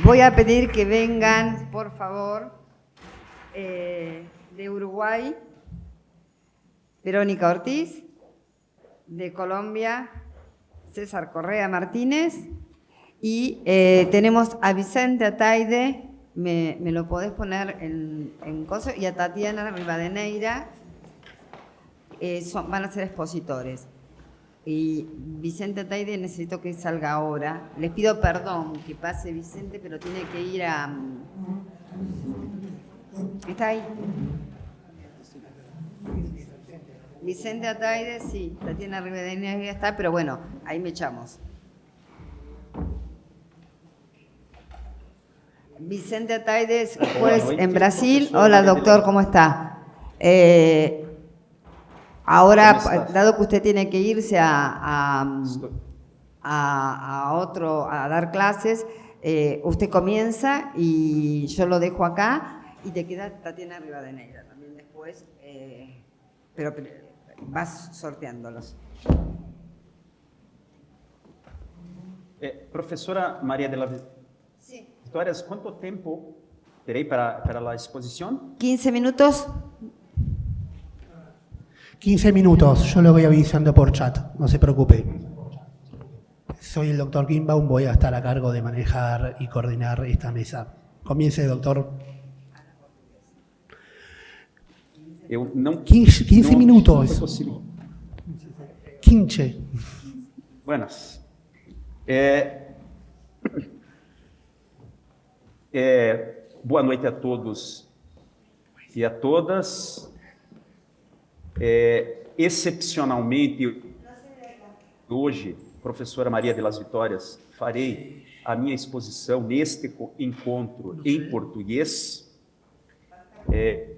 Voy a pedir que vengan, por favor, de Uruguay, Verónica Ortiz, de Colombia, César Correa Martínez, y tenemos a Vicente Ataide, me lo podés poner en coso, y a Tatiana Rivadeneira, van a ser expositores. Y Vicente Ataide necesito que salga ahora. Les pido perdón que pase Vicente, pero tiene que ir a... ¿Está ahí? Vicente Ataide, sí. Tatiana Rivadeneira está, pero bueno, ahí me echamos. Vicente Ataide es juez en Brasil. Hola, doctor, ¿cómo está? Ahora, dado que usted tiene que irse a dar clases, usted comienza y yo lo dejo acá y te queda Tatiana Rivadeneira también después, pero vas sorteándolos. Professora Maria de las Vitórias, quanto tempo terei para a exposição? 15 minutos. 15 minutos, yo lo voy avisando por chat, no se preocupe. Soy el doctor Kimbaum, voy a estar a cargo de manejar y coordinar esta mesa. Comience, doctor. 15 minutos. 15. Buenas. Boa noite a todos e a todas. Excepcionalmente, hoje, professora Maria de las Vitórias, farei a minha exposição neste encontro em português, em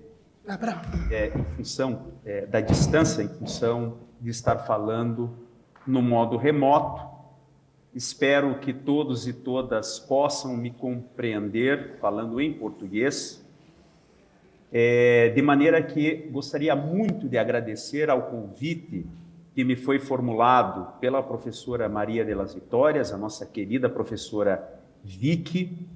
função da distância, em função de estar falando no modo remoto. Espero que todos e todas possam me compreender falando em português. De maneira que gostaria muito de agradecer ao convite que me foi formulado pela professora Maria de las Vitórias, a nossa querida professora Vicky,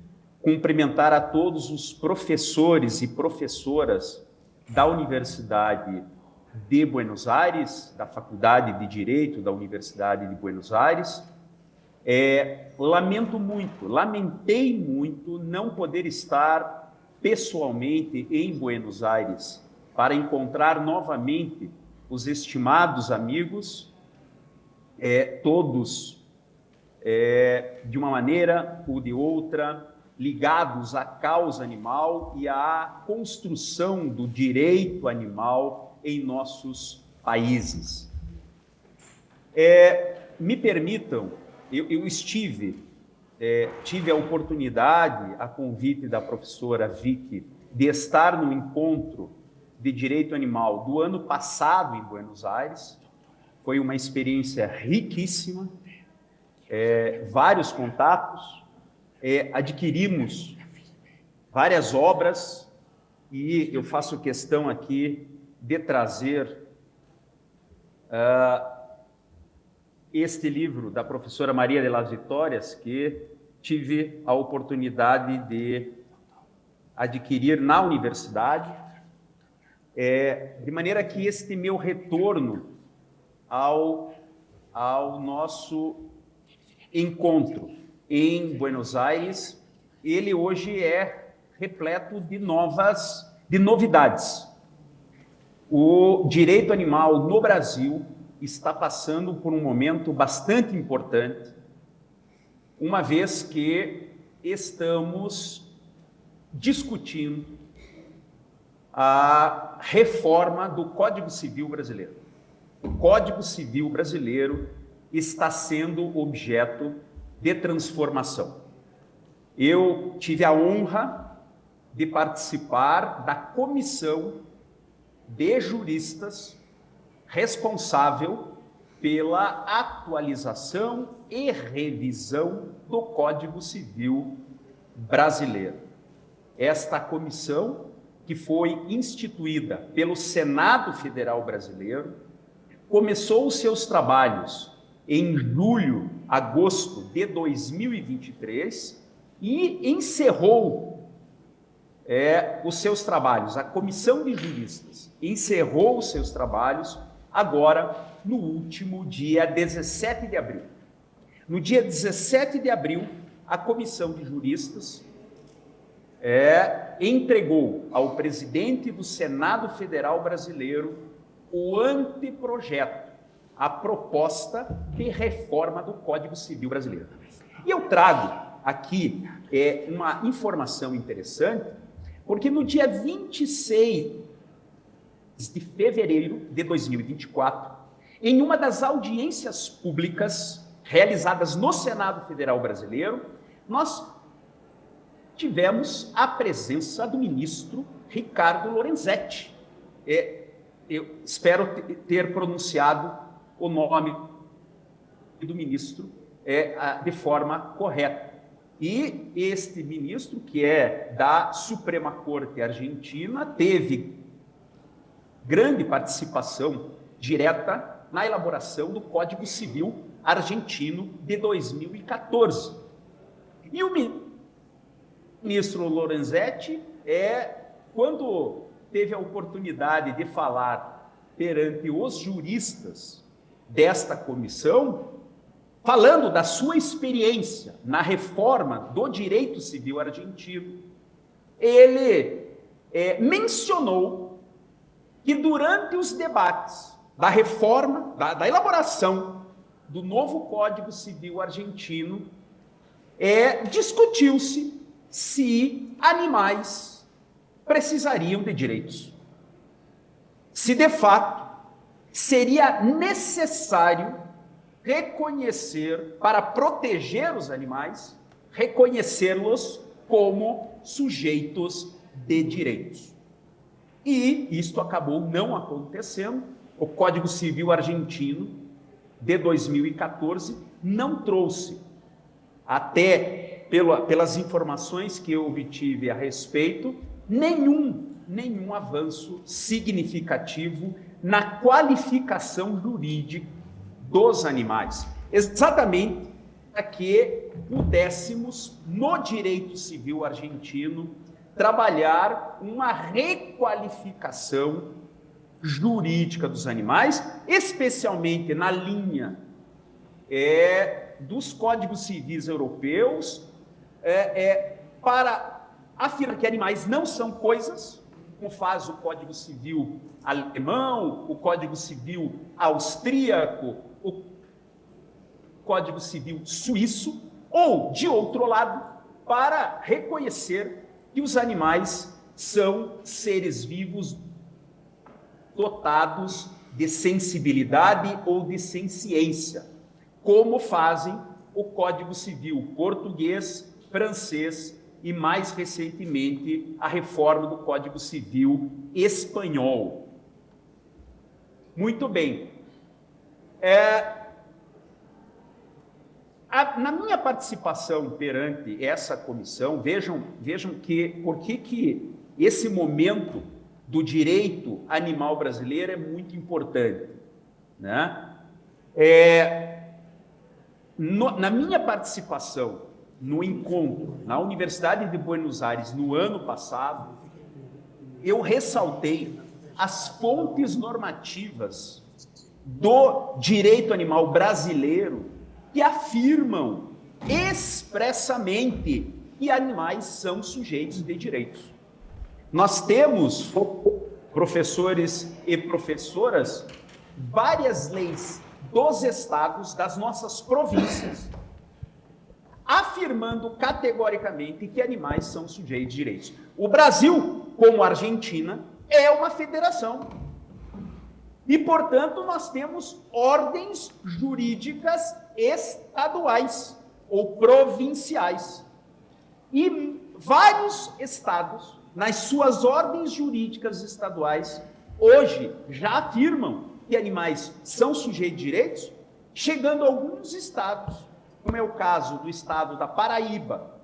cumprimentar a todos os professores e professoras da Universidade de Buenos Aires, da Faculdade de Direito da Universidade de Buenos Aires. Lamentei muito não poder estar pessoalmente em Buenos Aires para encontrar novamente os estimados amigos, todos de uma maneira ou de outra ligados à causa animal e à construção do direito animal em nossos países. Me permitam, eu tive a oportunidade, a convite da professora Vicky, de estar no encontro de direito animal do ano passado em Buenos Aires. Foi uma experiência riquíssima, vários contatos, adquirimos várias obras e eu faço questão aqui de trazer este livro da professora Maria de las Vitórias, que tive a oportunidade de adquirir na universidade, de maneira que este meu retorno ao nosso encontro em Buenos Aires, ele hoje é repleto de novidades. O direito animal no Brasil está passando por um momento bastante importante, uma vez que estamos discutindo a reforma do Código Civil brasileiro. O Código Civil brasileiro está sendo objeto de transformação. Eu tive a honra de participar da comissão de juristas responsável pela atualização e revisão do Código Civil brasileiro. Esta comissão, que foi instituída pelo Senado Federal Brasileiro, começou os seus trabalhos em julho, agosto de 2023 e encerrou os seus trabalhos. A Comissão de Juristas encerrou os seus trabalhos agora no último dia 17 de abril. No dia 17 de abril, a Comissão de Juristas entregou ao presidente do Senado Federal Brasileiro o anteprojeto, a proposta de reforma do Código Civil Brasileiro. E eu trago aqui uma informação interessante, porque no dia 26 de fevereiro de 2024, em uma das audiências públicas realizadas no Senado Federal Brasileiro, nós tivemos a presença do ministro Ricardo Lorenzetti. Eu espero ter pronunciado o nome do ministro de forma correta. E este ministro, que é da Suprema Corte Argentina, teve grande participação direta na elaboração do Código Civil argentino de 2014. E o ministro Lorenzetti, quando teve a oportunidade de falar perante os juristas desta comissão, falando da sua experiência na reforma do direito civil argentino, ele mencionou que durante os debates da reforma, da elaboração do novo Código Civil argentino, discutiu-se se animais precisariam de direitos. Se de fato seria necessário reconhecer, para proteger os animais, reconhecê-los como sujeitos de direitos. E isto acabou não acontecendo. O Código Civil argentino de 2014 não trouxe, até pelas informações que eu obtive a respeito, nenhum avanço significativo na qualificação jurídica dos animais, exatamente para que pudéssemos, no direito civil argentino, trabalhar uma requalificação jurídica dos animais, especialmente na linha dos códigos civis europeus, para afirmar que animais não são coisas, como faz o Código Civil alemão, o Código Civil austríaco, o Código Civil suíço, ou, de outro lado, para reconhecer que os animais são seres vivos dotados de sensibilidade ou de senciência, como fazem o Código Civil português, francês e, mais recentemente, a reforma do Código Civil espanhol. Muito bem. Na minha participação perante essa comissão, vejam por que esse momento do direito animal brasileiro é muito importante, né? Na minha participação no encontro na Universidade de Buenos Aires no ano passado, eu ressaltei as fontes normativas do direito animal brasileiro que afirmam expressamente que animais são sujeitos de direitos. Nós temos, professores e professoras, várias leis dos estados, das nossas províncias, afirmando categoricamente que animais são sujeitos de direitos. O Brasil, como a Argentina, é uma federação. E, portanto, nós temos ordens jurídicas estaduais ou provinciais. E vários estados, nas suas ordens jurídicas estaduais, hoje já afirmam que animais são sujeitos de direitos, chegando a alguns estados, como é o caso do estado da Paraíba,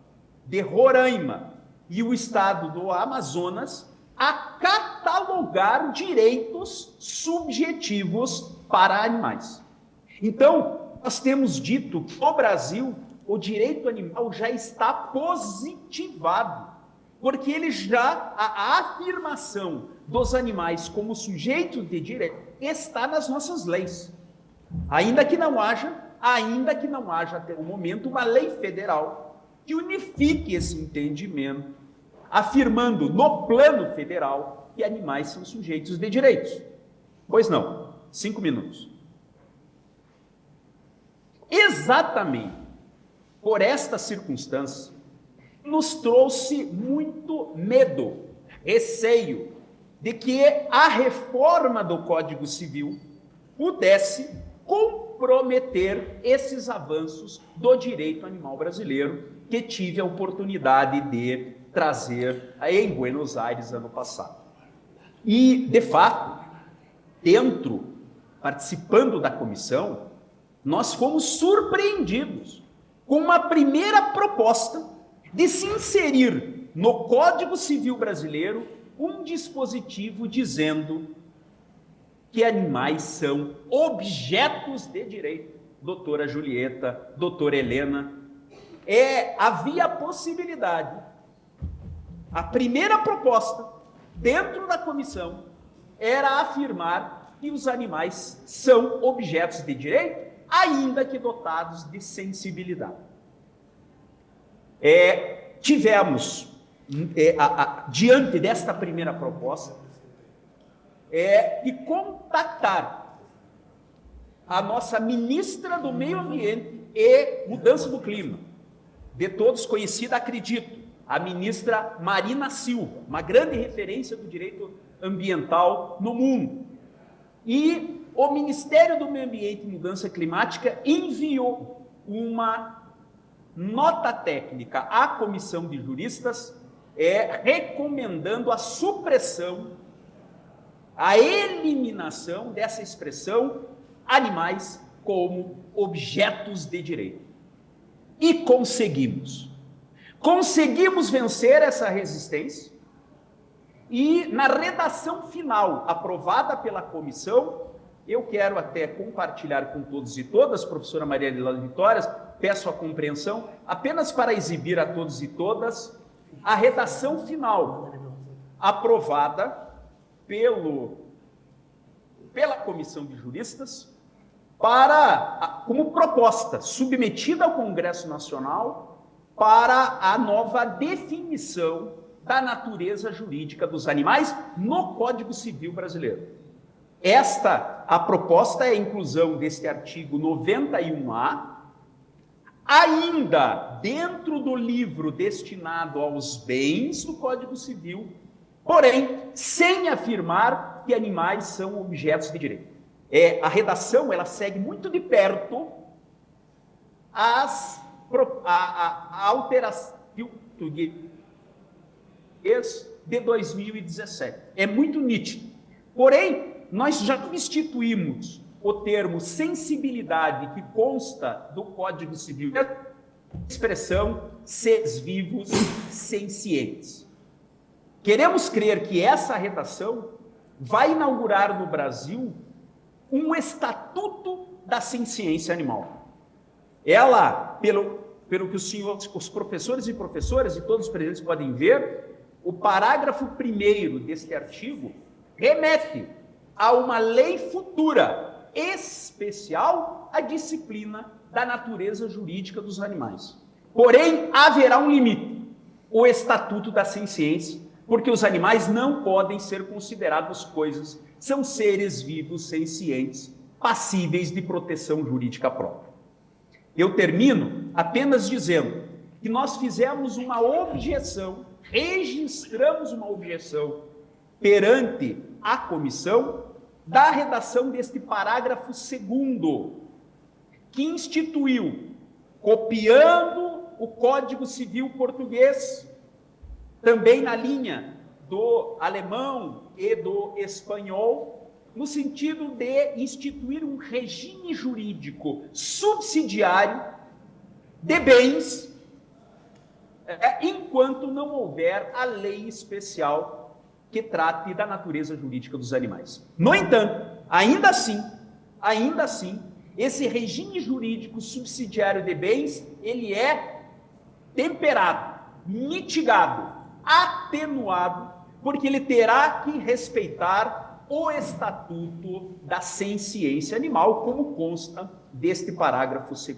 de Roraima e o estado do Amazonas, a catalogar direitos subjetivos para animais. Então, nós temos dito que o Brasil o direito animal já está positivado, porque ele já, a afirmação dos animais como sujeitos de direito está nas nossas leis. Ainda que não haja até o momento uma lei federal que unifique esse entendimento, afirmando no plano federal que animais são sujeitos de direitos. Pois não, 5 minutos. Exatamente por esta circunstância, nos trouxe muito medo, receio de que a reforma do Código Civil pudesse comprometer esses avanços do direito animal brasileiro que tive a oportunidade de trazer em Buenos Aires ano passado. E, de fato, participando da comissão, nós fomos surpreendidos com uma primeira proposta de se inserir no Código Civil brasileiro um dispositivo dizendo que animais são objetos de direito. Doutora Julieta, doutora Helena, havia a possibilidade, a primeira proposta dentro da comissão era afirmar que os animais são objetos de direito, ainda que dotados de sensibilidade. Tivemos, diante desta primeira proposta, de contactar a nossa ministra do Meio Ambiente e Mudança do Clima, de todos conhecida, acredito, a ministra Marina Silva, uma grande referência do direito ambiental no mundo. E o Ministério do Meio Ambiente e Mudança Climática enviou uma nota técnica à comissão de juristas, recomendando a supressão, a eliminação dessa expressão animais como objetos de direito. E conseguimos vencer essa resistência, e na redação final aprovada pela comissão, eu quero até compartilhar com todos e todas, professora Maria de las Vitórias, peço a compreensão, apenas para exibir a todos e todas a redação final aprovada pela comissão de juristas como proposta submetida ao Congresso Nacional para a nova definição da natureza jurídica dos animais no Código Civil brasileiro. A proposta é a inclusão deste artigo 91A, ainda dentro do livro destinado aos bens do Código Civil, porém, sem afirmar que animais são objetos de direito. A redação, ela segue muito de perto a alteração de 2017. É muito nítido. Porém, nós já instituímos o termo sensibilidade que consta do Código Civil, a expressão seres vivos sencientes. Queremos crer que essa redação vai inaugurar no Brasil um estatuto da senciência animal. Ela, pelo que os professores e professoras e todos os presentes podem ver, o parágrafo 1º deste artigo remete a uma lei futura, especial à disciplina da natureza jurídica dos animais. Porém, haverá um limite, o Estatuto da Senciência, porque os animais não podem ser considerados coisas, são seres vivos sencientes, passíveis de proteção jurídica própria. Eu termino apenas dizendo que nós fizemos uma objeção, registramos uma objeção perante a comissão da redação deste parágrafo 2º, que instituiu, copiando o Código Civil português, também na linha do alemão e do espanhol, no sentido de instituir um regime jurídico subsidiário de bens, enquanto não houver a lei especial que trate da natureza jurídica dos animais. No entanto, ainda assim, esse regime jurídico subsidiário de bens, ele é temperado, mitigado, atenuado, porque ele terá que respeitar o Estatuto da Senciência Animal, como consta deste parágrafo 2º.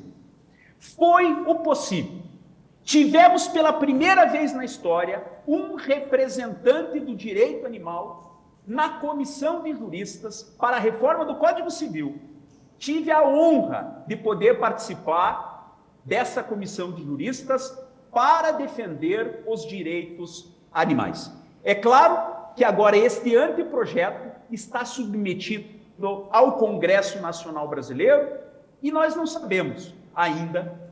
Foi o possível. Tivemos pela primeira vez na história um representante do direito animal na comissão de juristas para a reforma do Código Civil. Tive a honra de poder participar dessa comissão de juristas para defender os direitos animais. É claro que agora este anteprojeto está submetido ao Congresso Nacional Brasileiro e nós não sabemos ainda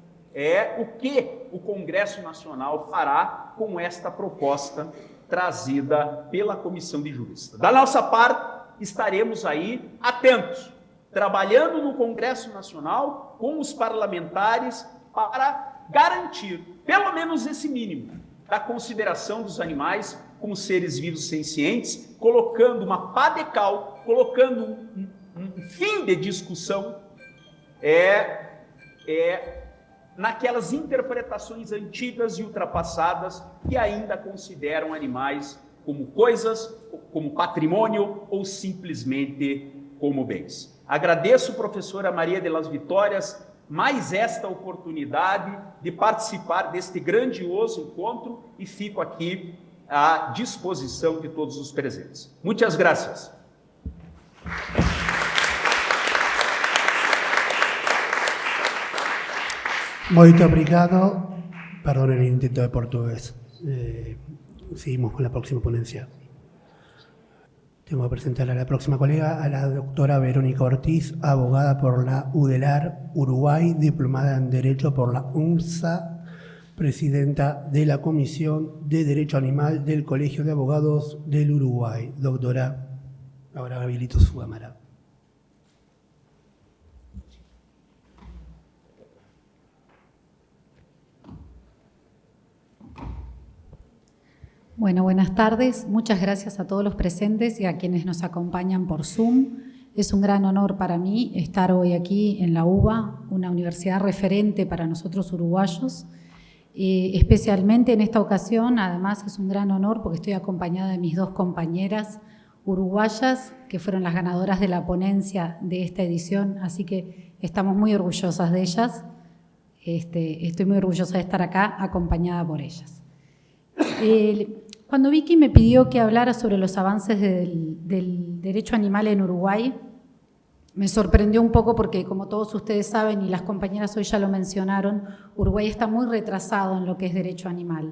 o que o Congresso Nacional fará com esta proposta trazida pela Comissão de Juristas. Da nossa parte, estaremos aí atentos, trabalhando no Congresso Nacional com os parlamentares para garantir, pelo menos esse mínimo, da consideração dos animais como seres vivos sencientes, colocando uma pá de cal, colocando um fim de discussão naquelas interpretações antigas e ultrapassadas que ainda consideram animais como coisas, como patrimônio ou simplesmente como bens. Agradeço, professora Maria de las Vitórias, mais esta oportunidade de participar deste grandioso encontro e fico aqui à disposição de todos os presentes. Muitas graças. Muito obrigado. Perdón el intento de portugués. Seguimos con la próxima ponencia. Tengo que presentar a la próxima colega, a la doctora Verónica Ortiz, abogada por la UDELAR Uruguay, diplomada en Derecho por la UNSA, presidenta de la Comisión de Derecho Animal del Colegio de Abogados del Uruguay. Doctora, ahora habilito su cámara. Bueno, buenas tardes. Muchas gracias a todos los presentes y a quienes nos acompañan por Zoom. Es un gran honor para mí estar hoy aquí en la UBA, una universidad referente para nosotros uruguayos. Especialmente en esta ocasión, además, es un gran honor porque estoy acompañada de mis dos compañeras uruguayas que fueron las ganadoras de la ponencia de esta edición, así que estamos muy orgullosas de ellas. Estoy muy orgullosa de estar acá acompañada por ellas. Cuando Vicky me pidió que hablara sobre los avances del derecho animal en Uruguay, me sorprendió un poco porque, como todos ustedes saben, y las compañeras hoy ya lo mencionaron, Uruguay está muy retrasado en lo que es derecho animal.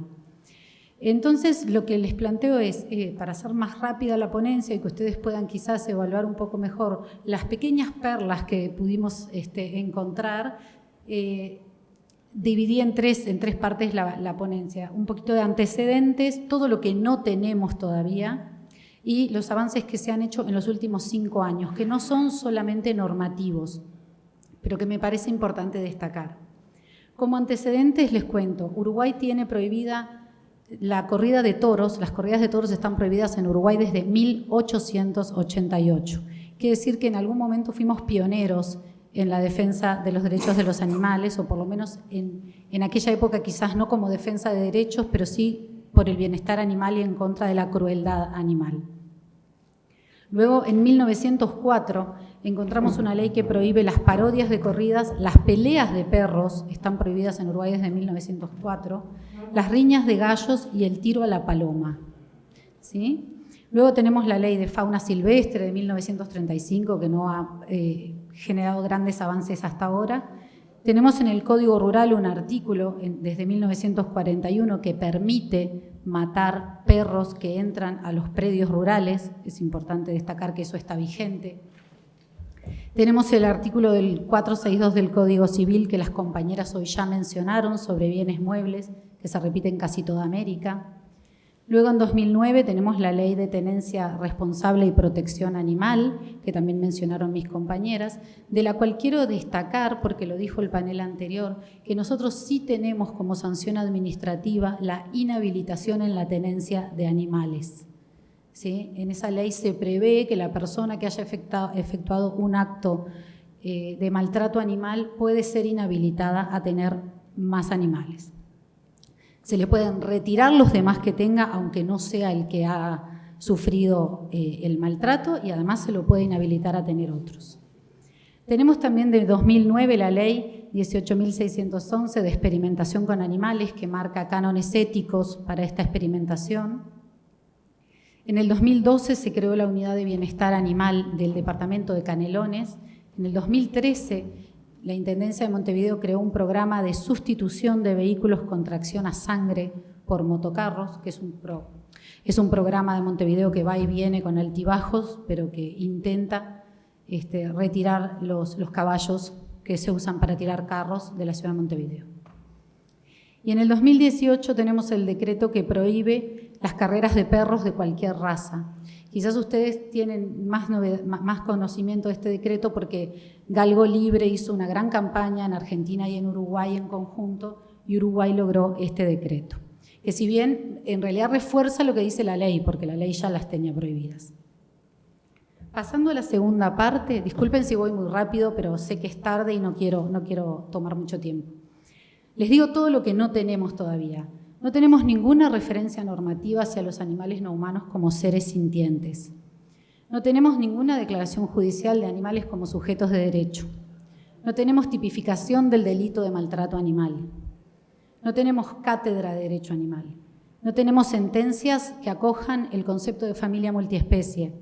Entonces, lo que les planteo es, para hacer más rápida la ponencia y que ustedes puedan quizás evaluar un poco mejor las pequeñas perlas que pudimos encontrar, dividí en tres partes la ponencia. Un poquito de antecedentes, todo lo que no tenemos todavía y los avances que se han hecho en los últimos 5 años, que no son solamente normativos, pero que me parece importante destacar. Como antecedentes les cuento, Uruguay tiene prohibida la corrida de toros. Las corridas de toros están prohibidas en Uruguay desde 1888. Quiere decir que en algún momento fuimos pioneros en la defensa de los derechos de los animales, o por lo menos en aquella época quizás no como defensa de derechos, pero sí por el bienestar animal y en contra de la crueldad animal. Luego, en 1904, encontramos una ley que prohíbe las parodias de corridas, las peleas de perros, están prohibidas en Uruguay desde 1904, las riñas de gallos y el tiro a la paloma. ¿Sí? Luego tenemos la ley de fauna silvestre de 1935, que no ha generado grandes avances hasta ahora. Tenemos en el Código Rural un artículo desde 1941 que permite matar perros que entran a los predios rurales. Es importante destacar que eso está vigente. Tenemos el artículo del 462 del Código Civil que las compañeras hoy ya mencionaron sobre bienes muebles, que se repite en casi toda América. Luego, en 2009, tenemos la Ley de Tenencia Responsable y Protección Animal, que también mencionaron mis compañeras, de la cual quiero destacar, porque lo dijo el panel anterior, que nosotros sí tenemos como sanción administrativa la inhabilitación en la tenencia de animales. ¿Sí? En esa ley se prevé que la persona que haya efectuado un acto de maltrato animal puede ser inhabilitada a tener más animales. Se le pueden retirar los demás que tenga, aunque no sea el que ha sufrido el maltrato, y además se lo puede inhabilitar a tener otros. Tenemos también de 2009 la ley 18.611 de experimentación con animales, que marca cánones éticos para esta experimentación. En el 2012 se creó la Unidad de Bienestar Animal del Departamento de Canelones. En el 2013 la Intendencia de Montevideo creó un programa de sustitución de vehículos con tracción a sangre por motocarros, que es un programa de Montevideo que va y viene con altibajos, pero que intenta retirar los caballos que se usan para tirar carros de la ciudad de Montevideo. Y en el 2018 tenemos el decreto que prohíbe las carreras de perros de cualquier raza. Quizás ustedes tienen más conocimiento de este decreto porque Galgo Libre hizo una gran campaña en Argentina y en Uruguay en conjunto, y Uruguay logró este decreto, que si bien en realidad refuerza lo que dice la ley, porque la ley ya las tenía prohibidas. Pasando a la segunda parte, disculpen si voy muy rápido, pero sé que es tarde y no quiero tomar mucho tiempo. Les digo todo lo que no tenemos todavía. No tenemos ninguna referencia normativa hacia los animales no humanos como seres sintientes. No tenemos ninguna declaración judicial de animales como sujetos de derecho. No tenemos tipificación del delito de maltrato animal. No tenemos cátedra de derecho animal. No tenemos sentencias que acojan el concepto de familia multiespecie.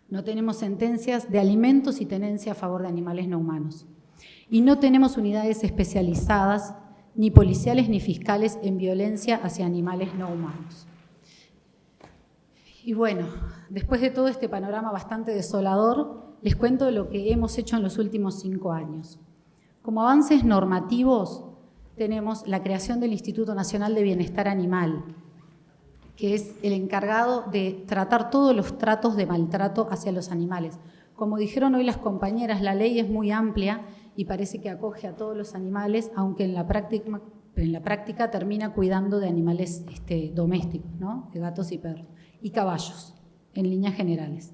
No tenemos sentencias de alimentos y tenencia a favor de animales no humanos. Y no tenemos unidades especializadas, ni policiales ni fiscales, en violencia hacia animales no humanos. Y bueno, después de todo este panorama bastante desolador, les cuento lo que hemos hecho en los últimos 5 años. Como avances normativos, tenemos la creación del Instituto Nacional de Bienestar Animal, que es el encargado de tratar todos los tratos de maltrato hacia los animales. Como dijeron hoy las compañeras, la ley es muy amplia y parece que acoge a todos los animales, aunque en la práctica termina cuidando de animales domésticos, ¿no? De gatos y perros, y caballos, en líneas generales.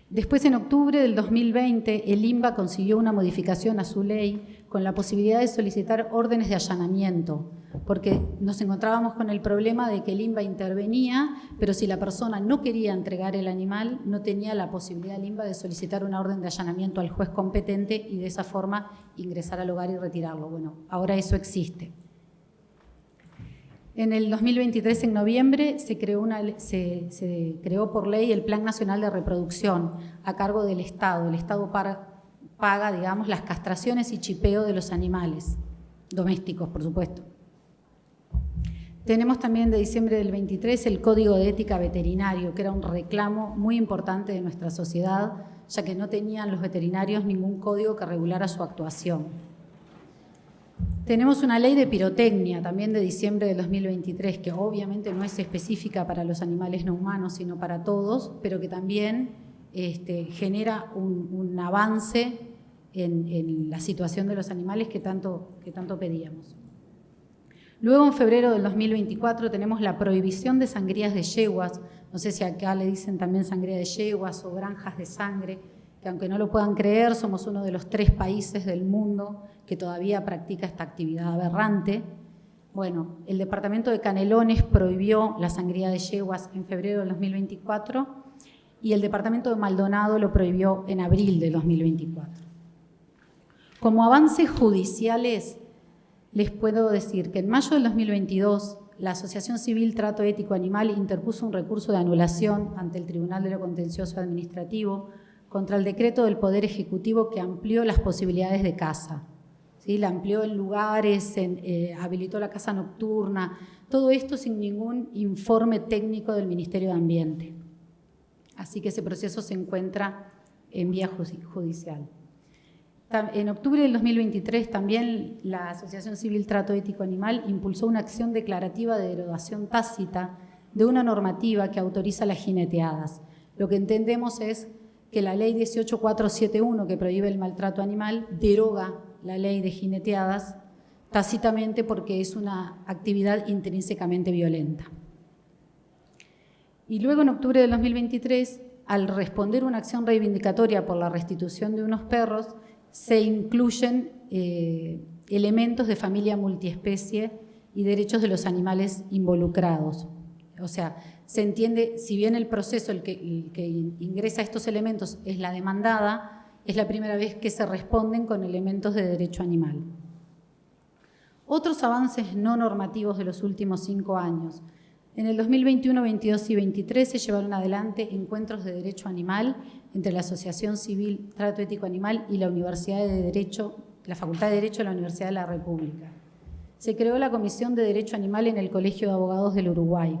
Después, en octubre del 2020, el INBA consiguió una modificación a su ley con la posibilidad de solicitar órdenes de allanamiento, porque nos encontrábamos con el problema de que el INBA intervenía, pero si la persona no quería entregar el animal, no tenía la posibilidad el INBA de solicitar una orden de allanamiento al juez competente y de esa forma ingresar al hogar y retirarlo. Bueno, ahora eso existe. En el 2023, en noviembre, se creó por ley el Plan Nacional de Reproducción a cargo del Estado. El Estado paga, digamos, las castraciones y chipeo de los animales domésticos, por supuesto. Tenemos también de diciembre del 23 el Código de Ética Veterinario, que era un reclamo muy importante de nuestra sociedad, ya que no tenían los veterinarios ningún código que regulara su actuación. Tenemos una ley de pirotecnia, también de diciembre del 2023, que obviamente no es específica para los animales no humanos, sino para todos, pero que también genera un avance en la situación de los animales que tanto pedíamos. Luego, en febrero del 2024, tenemos la prohibición de sangrías de yeguas. No sé si acá le dicen también sangría de yeguas o granjas de sangre, que aunque no lo puedan creer, somos uno de los 3 países del mundo que todavía practica esta actividad aberrante. Bueno, el departamento de Canelones prohibió la sangría de yeguas en febrero del 2024 y el departamento de Maldonado lo prohibió en abril del 2024. Como avances judiciales, les puedo decir que en mayo del 2022 la Asociación Civil Trato Ético Animal interpuso un recurso de anulación ante el Tribunal de lo Contencioso Administrativo contra el decreto del Poder Ejecutivo que amplió las posibilidades de caza. ¿Sí? La amplió en lugares, habilitó la caza nocturna, todo esto sin ningún informe técnico del Ministerio de Ambiente. Así que ese proceso se encuentra en vía judicial. En octubre del 2023 también la Asociación Civil Trato Ético Animal impulsó una acción declarativa de derogación tácita de una normativa que autoriza las jineteadas. Lo que entendemos es que la ley 18471, que prohíbe el maltrato animal, deroga la ley de jineteadas tácitamente porque es una actividad intrínsecamente violenta. Y luego, en octubre del 2023, al responder una acción reivindicatoria por la restitución de unos perros, se incluyen elementos de familia multiespecie y derechos de los animales involucrados. O sea, se entiende, si bien el proceso, el que ingresa estos elementos es la demandada, es la primera vez que se responden con elementos de derecho animal. Otros avances no normativos de los últimos 5 años. En el 2021, 22 y 23 se llevaron adelante encuentros de derecho animal entre la Asociación Civil Trato Ético Animal y la Universidad de Derecho, la Facultad de Derecho de la Universidad de la República. Se creó la Comisión de Derecho Animal en el Colegio de Abogados del Uruguay.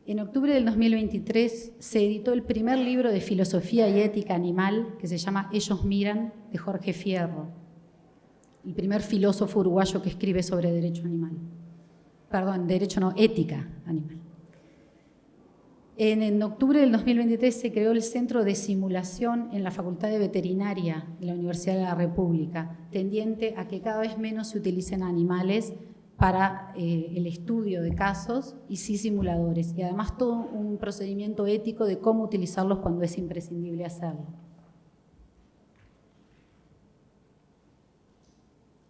En octubre del 2023 se editó el primer libro de filosofía y ética animal que se llama Ellos miran, de Jorge Fierro, el primer filósofo uruguayo que escribe sobre derecho animal. Perdón, derecho no, ética animal. En octubre del 2023 se creó el Centro de Simulación en la Facultad de Veterinaria de la Universidad de la República, tendiente a que cada vez menos se utilicen animales para el estudio de casos y sí simuladores, y además todo un procedimiento ético de cómo utilizarlos cuando es imprescindible hacerlo.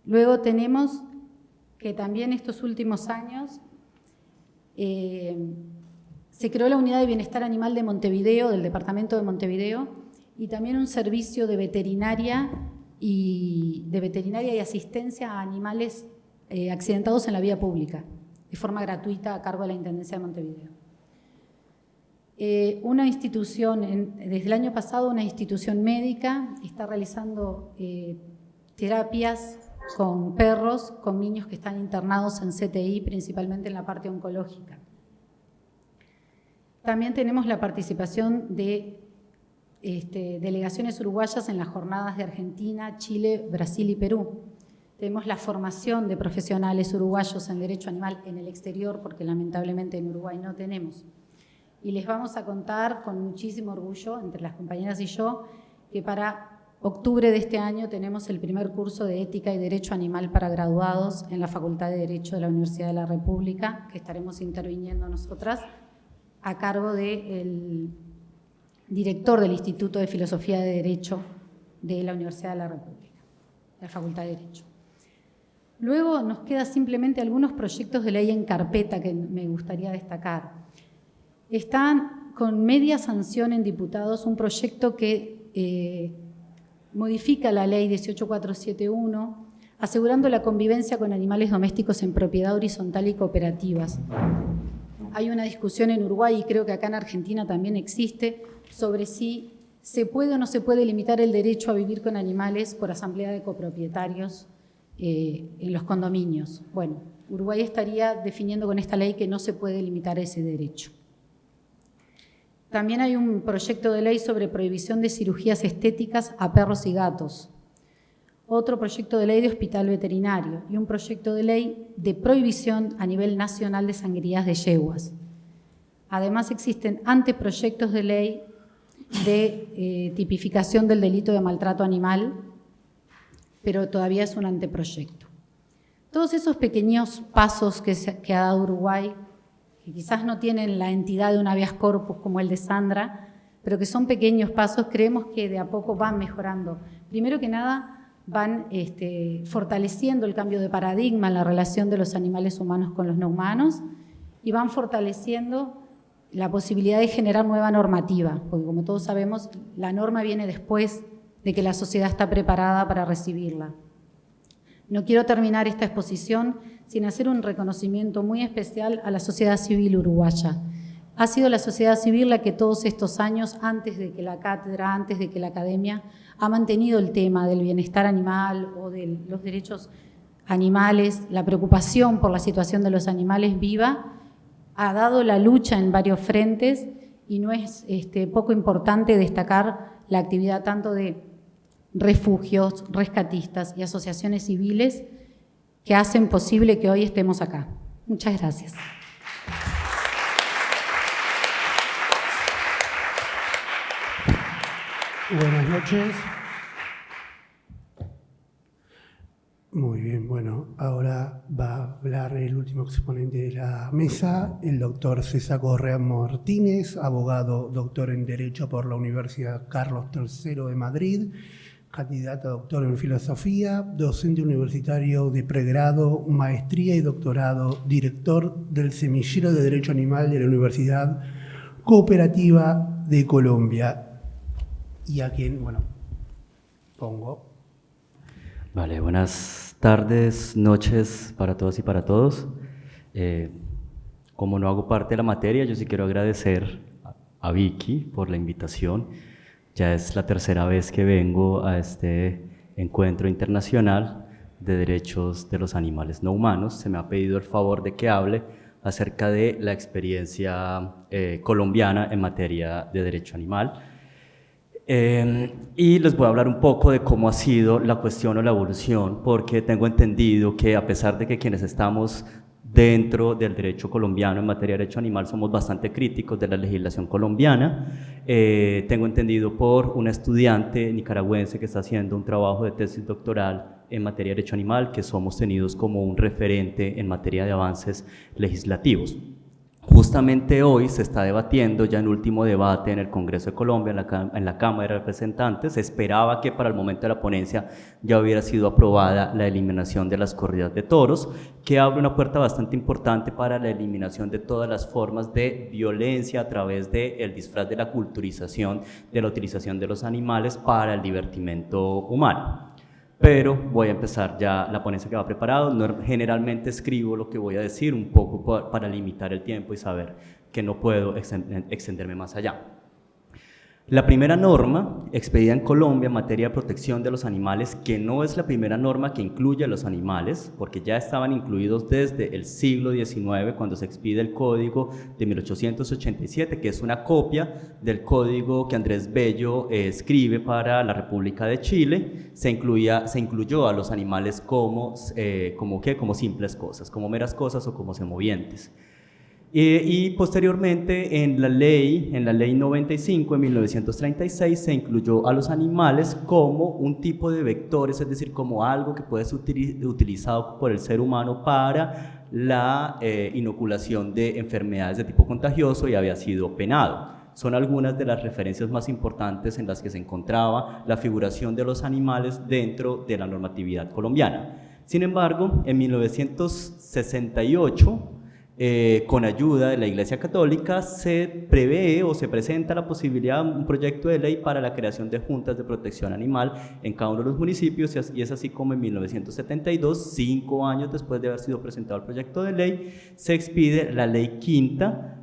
Luego tenemos que también estos últimos años se creó la Unidad de Bienestar Animal de Montevideo, del Departamento de Montevideo, y también un servicio de veterinaria y asistencia a animales accidentados en la vía pública, de forma gratuita a cargo de la Intendencia de Montevideo. Una institución, desde el año pasado, una institución médica está realizando terapias con perros, con niños que están internados en CTI, principalmente en la parte oncológica. También tenemos la participación de delegaciones uruguayas en las jornadas de Argentina, Chile, Brasil y Perú. Tenemos la formación de profesionales uruguayos en derecho animal en el exterior, porque lamentablemente en Uruguay no tenemos. Y les vamos a contar con muchísimo orgullo, entre las compañeras y yo, que para octubre de este año tenemos el primer curso de Ética y Derecho Animal para graduados en la Facultad de Derecho de la Universidad de la República, que estaremos interviniendo nosotras, a cargo del director del Instituto de Filosofía de Derecho de la Universidad de la República, de la Facultad de Derecho. Luego nos quedan simplemente algunos proyectos de ley en carpeta que me gustaría destacar. Están con media sanción en diputados un proyecto que modifica la ley 18471, asegurando la convivencia con animales domésticos en propiedad horizontal y cooperativas. Hay una discusión en Uruguay, y creo que acá en Argentina también existe, sobre si se puede o no se puede limitar el derecho a vivir con animales por asamblea de copropietarios en los condominios. Bueno, Uruguay estaría definiendo con esta ley que no se puede limitar ese derecho. También hay un proyecto de ley sobre prohibición de cirugías estéticas a perros y gatos. Otro proyecto de ley de hospital veterinario y un proyecto de ley de prohibición a nivel nacional de sangrías de yeguas. Además existen anteproyectos de ley de tipificación del delito de maltrato animal, pero todavía es un anteproyecto. Todos esos pequeños pasos que ha dado Uruguay, que quizás no tienen la entidad de un habeas corpus como el de Sandra, pero que son pequeños pasos, creemos que de a poco van mejorando. Primero que nada, van fortaleciendo el cambio de paradigma en la relación de los animales humanos con los no humanos y van fortaleciendo la posibilidad de generar nueva normativa, porque como todos sabemos, la norma viene después de que la sociedad está preparada para recibirla. No quiero terminar esta exposición sin hacer un reconocimiento muy especial a la sociedad civil uruguaya. Ha sido la sociedad civil la que todos estos años, antes de que la cátedra, antes de que la academia, ha mantenido el tema del bienestar animal o de los derechos animales, la preocupación por la situación de los animales viva, ha dado la lucha en varios frentes y no es poco importante destacar la actividad tanto de refugios, rescatistas y asociaciones civiles que hacen posible que hoy estemos acá. Muchas gracias. Buenas noches. Muy bien, bueno, ahora va a hablar el último exponente de la mesa, el doctor César Correa Martínez, abogado, doctor en Derecho por la Universidad Carlos III de Madrid, candidato a doctor en Filosofía, docente universitario de pregrado, maestría y doctorado, director del Semillero de Derecho Animal de la Universidad Cooperativa de Colombia, y a quien, bueno, pongo. Vale, buenas tardes, noches para todos y para todos. Como no hago parte de la materia, yo sí quiero agradecer a Vicky por la invitación. Ya es la tercera vez que vengo a este encuentro internacional de derechos de los animales no humanos. Se me ha pedido el favor de que hable acerca de la experiencia colombiana en materia de derecho animal. Y les voy a hablar un poco de cómo ha sido la cuestión o la evolución, porque tengo entendido que a pesar de que quienes estamos dentro del derecho colombiano en materia de derecho animal somos bastante críticos de la legislación colombiana, tengo entendido por una estudiante nicaragüense que está haciendo un trabajo de tesis doctoral en materia de derecho animal que somos tenidos como un referente en materia de avances legislativos. Justamente hoy se está debatiendo ya en último debate en el Congreso de Colombia, en la Cámara de Representantes. Se esperaba que para el momento de la ponencia ya hubiera sido aprobada la eliminación de las corridas de toros, que abre una puerta bastante importante para la eliminación de todas las formas de violencia a través del disfraz de la culturización de la utilización de los animales para el divertimento humano. Pero voy a empezar ya la ponencia que va preparado. Generalmente escribo lo que voy a decir un poco para limitar el tiempo y saber que no puedo extenderme más allá. La primera norma expedida en Colombia en materia de protección de los animales, que no es la primera norma que incluye a los animales, porque ya estaban incluidos desde el siglo XIX, cuando se expide el Código de 1887, que es una copia del código que Andrés Bello escribe para la República de Chile. Se incluyó a los animales como simples cosas, como meras cosas o como semovientes. Y posteriormente en la ley 95 de 1936 se incluyó a los animales como un tipo de vectores, es decir, como algo que puede ser utilizado por el ser humano para la inoculación de enfermedades de tipo contagioso y había sido penado. Son algunas de las referencias más importantes en las que se encontraba la figuración de los animales dentro de la normatividad colombiana. Sin embargo, en 1968, con ayuda de la Iglesia Católica, se prevé o se presenta la posibilidad de un proyecto de ley para la creación de juntas de protección animal en cada uno de los municipios, y es así como en 1972, 5 años después de haber sido presentado el proyecto de ley, se expide la Ley Quinta,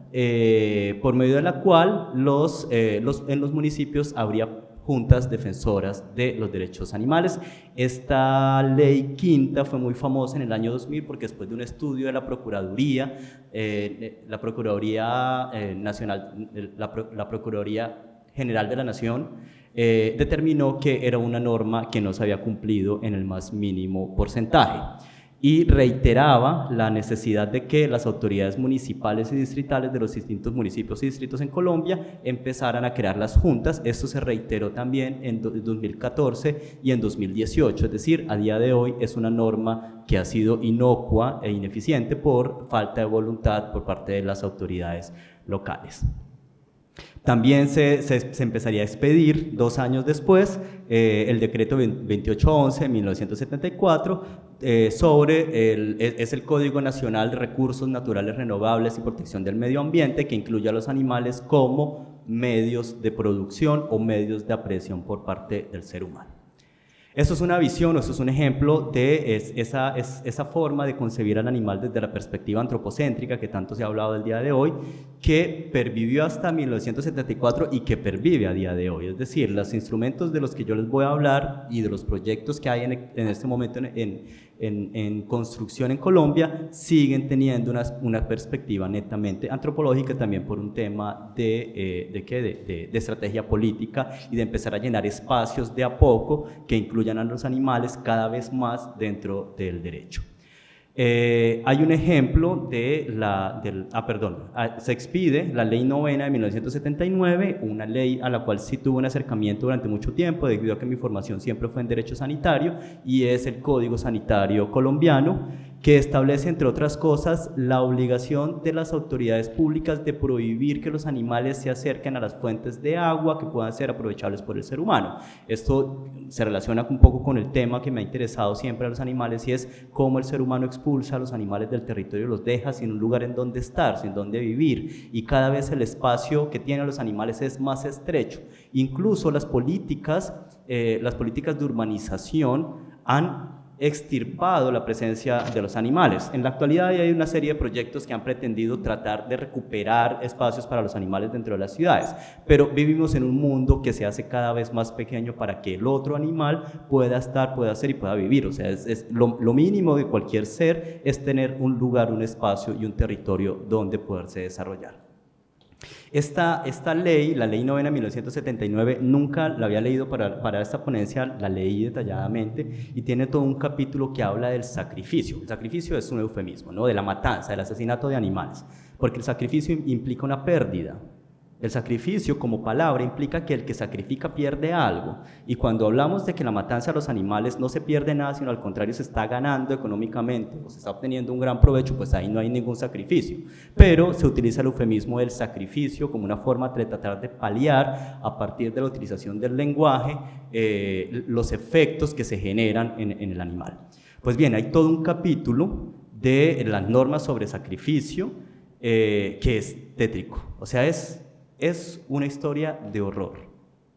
por medio de la cual en los municipios habría juntas defensoras de los derechos animales. Esta ley quinta fue muy famosa en el año 2000 porque después de un estudio de la Procuraduría General de la Nación, determinó que era una norma que no se había cumplido en el más mínimo porcentaje, y reiteraba la necesidad de que las autoridades municipales y distritales de los distintos municipios y distritos en Colombia empezaran a crear las juntas. Esto se reiteró también en 2014 y en 2018, es decir, a día de hoy es una norma que ha sido inocua e ineficiente por falta de voluntad por parte de las autoridades locales. También se empezaría a expedir 2 años después el decreto 2811 de 1974 es el Código Nacional de Recursos Naturales Renovables y Protección del Medio Ambiente, que incluye a los animales como medios de producción o medios de apreciación por parte del ser humano. Esto es una visión, esto es un ejemplo de esa forma de concebir al animal desde la perspectiva antropocéntrica que tanto se ha hablado el día de hoy, que pervivió hasta 1974 y que pervive a día de hoy. Es decir, los instrumentos de los que yo les voy a hablar y de los proyectos que hay en este momento en construcción en Colombia siguen teniendo una perspectiva netamente antropológica, también por un tema de estrategia política y de empezar a llenar espacios de a poco que incluyan a los animales cada vez más dentro del derecho. Hay un ejemplo se expide la Ley 9 de 1979, una ley a la cual sí tuve un acercamiento durante mucho tiempo, debido a que mi formación siempre fue en Derecho Sanitario, y es el Código Sanitario Colombiano, que establece, entre otras cosas, la obligación de las autoridades públicas de prohibir que los animales se acerquen a las fuentes de agua que puedan ser aprovechables por el ser humano. Esto se relaciona un poco con el tema que me ha interesado siempre a los animales, y es cómo el ser humano expulsa a los animales del territorio y los deja sin un lugar en donde estar, sin donde vivir, y cada vez el espacio que tienen los animales es más estrecho. Incluso las políticas de urbanización han extirpado la presencia de los animales. En la actualidad hay una serie de proyectos que han pretendido tratar de recuperar espacios para los animales dentro de las ciudades, pero vivimos en un mundo que se hace cada vez más pequeño para que el otro animal pueda estar, pueda ser y pueda vivir. O sea, lo mínimo de cualquier ser es tener un lugar, un espacio y un territorio donde poderse desarrollar. Esta ley, la Ley 9 de 1979, nunca la había leído para esta ponencia, la leí detalladamente, y tiene todo un capítulo que habla del sacrificio. El sacrificio es un eufemismo, ¿no? De la matanza, del asesinato de animales, porque el sacrificio implica una pérdida. El sacrificio como palabra implica que el que sacrifica pierde algo, y cuando hablamos de que la matanza de los animales no se pierde nada, sino al contrario se está ganando económicamente o se está obteniendo un gran provecho, pues ahí no hay ningún sacrificio. Pero se utiliza el eufemismo del sacrificio como una forma de tratar de paliar, a partir de la utilización del lenguaje, los efectos que se generan en el animal. Pues bien, hay todo un capítulo de las normas sobre sacrificio que es tétrico, o sea, es una historia de horror.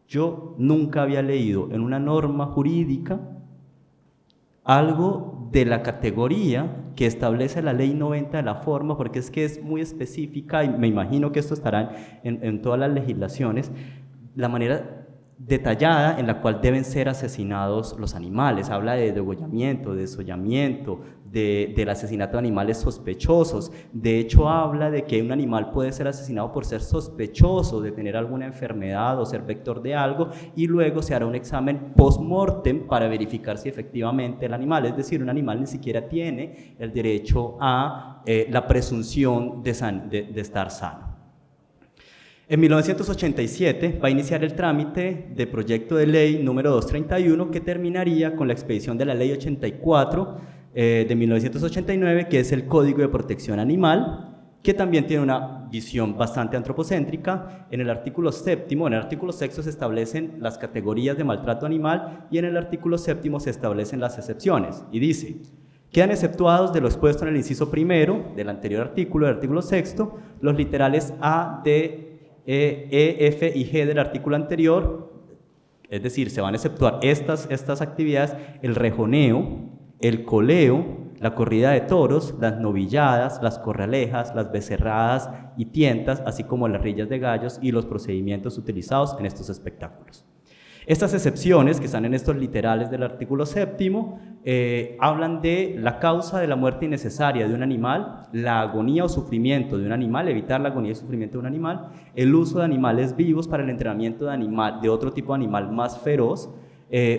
Yo nunca había leído en una norma jurídica algo de la categoría que establece la Ley 90 de la forma, porque es que es muy específica, y me imagino que esto estará en todas las legislaciones, la manera detallada en la cual deben ser asesinados los animales. Habla de degollamiento, de desollamiento, del asesinato de animales sospechosos. De hecho, habla de que un animal puede ser asesinado por ser sospechoso de tener alguna enfermedad o ser vector de algo, y luego se hará un examen post-mortem para verificar si efectivamente el animal, es decir, un animal ni siquiera tiene el derecho a la presunción de estar sano. En 1987 va a iniciar el trámite de proyecto de ley número 231, que terminaría con la expedición de la Ley 84 de 1989, que es el Código de Protección Animal, que también tiene una visión bastante antropocéntrica. En el artículo 7º, en el artículo 6º se establecen las categorías de maltrato animal, y en el artículo 7º se establecen las excepciones, y dice: quedan exceptuados de lo expuesto en el inciso primero del anterior artículo, del artículo 6º, los literales A, D, E, F y G del artículo anterior, es decir, se van a exceptuar estas actividades: el rejoneo, el coleo, la corrida de toros, las novilladas, las corralejas, las becerradas y tientas, así como las rillas de gallos y los procedimientos utilizados en estos espectáculos. Estas excepciones, que están en estos literales del artículo 7º, hablan de la causa de la muerte innecesaria de un animal, la agonía o sufrimiento de un animal, evitar la agonía y sufrimiento de un animal, el uso de animales vivos para el entrenamiento de otro tipo de animal más feroz,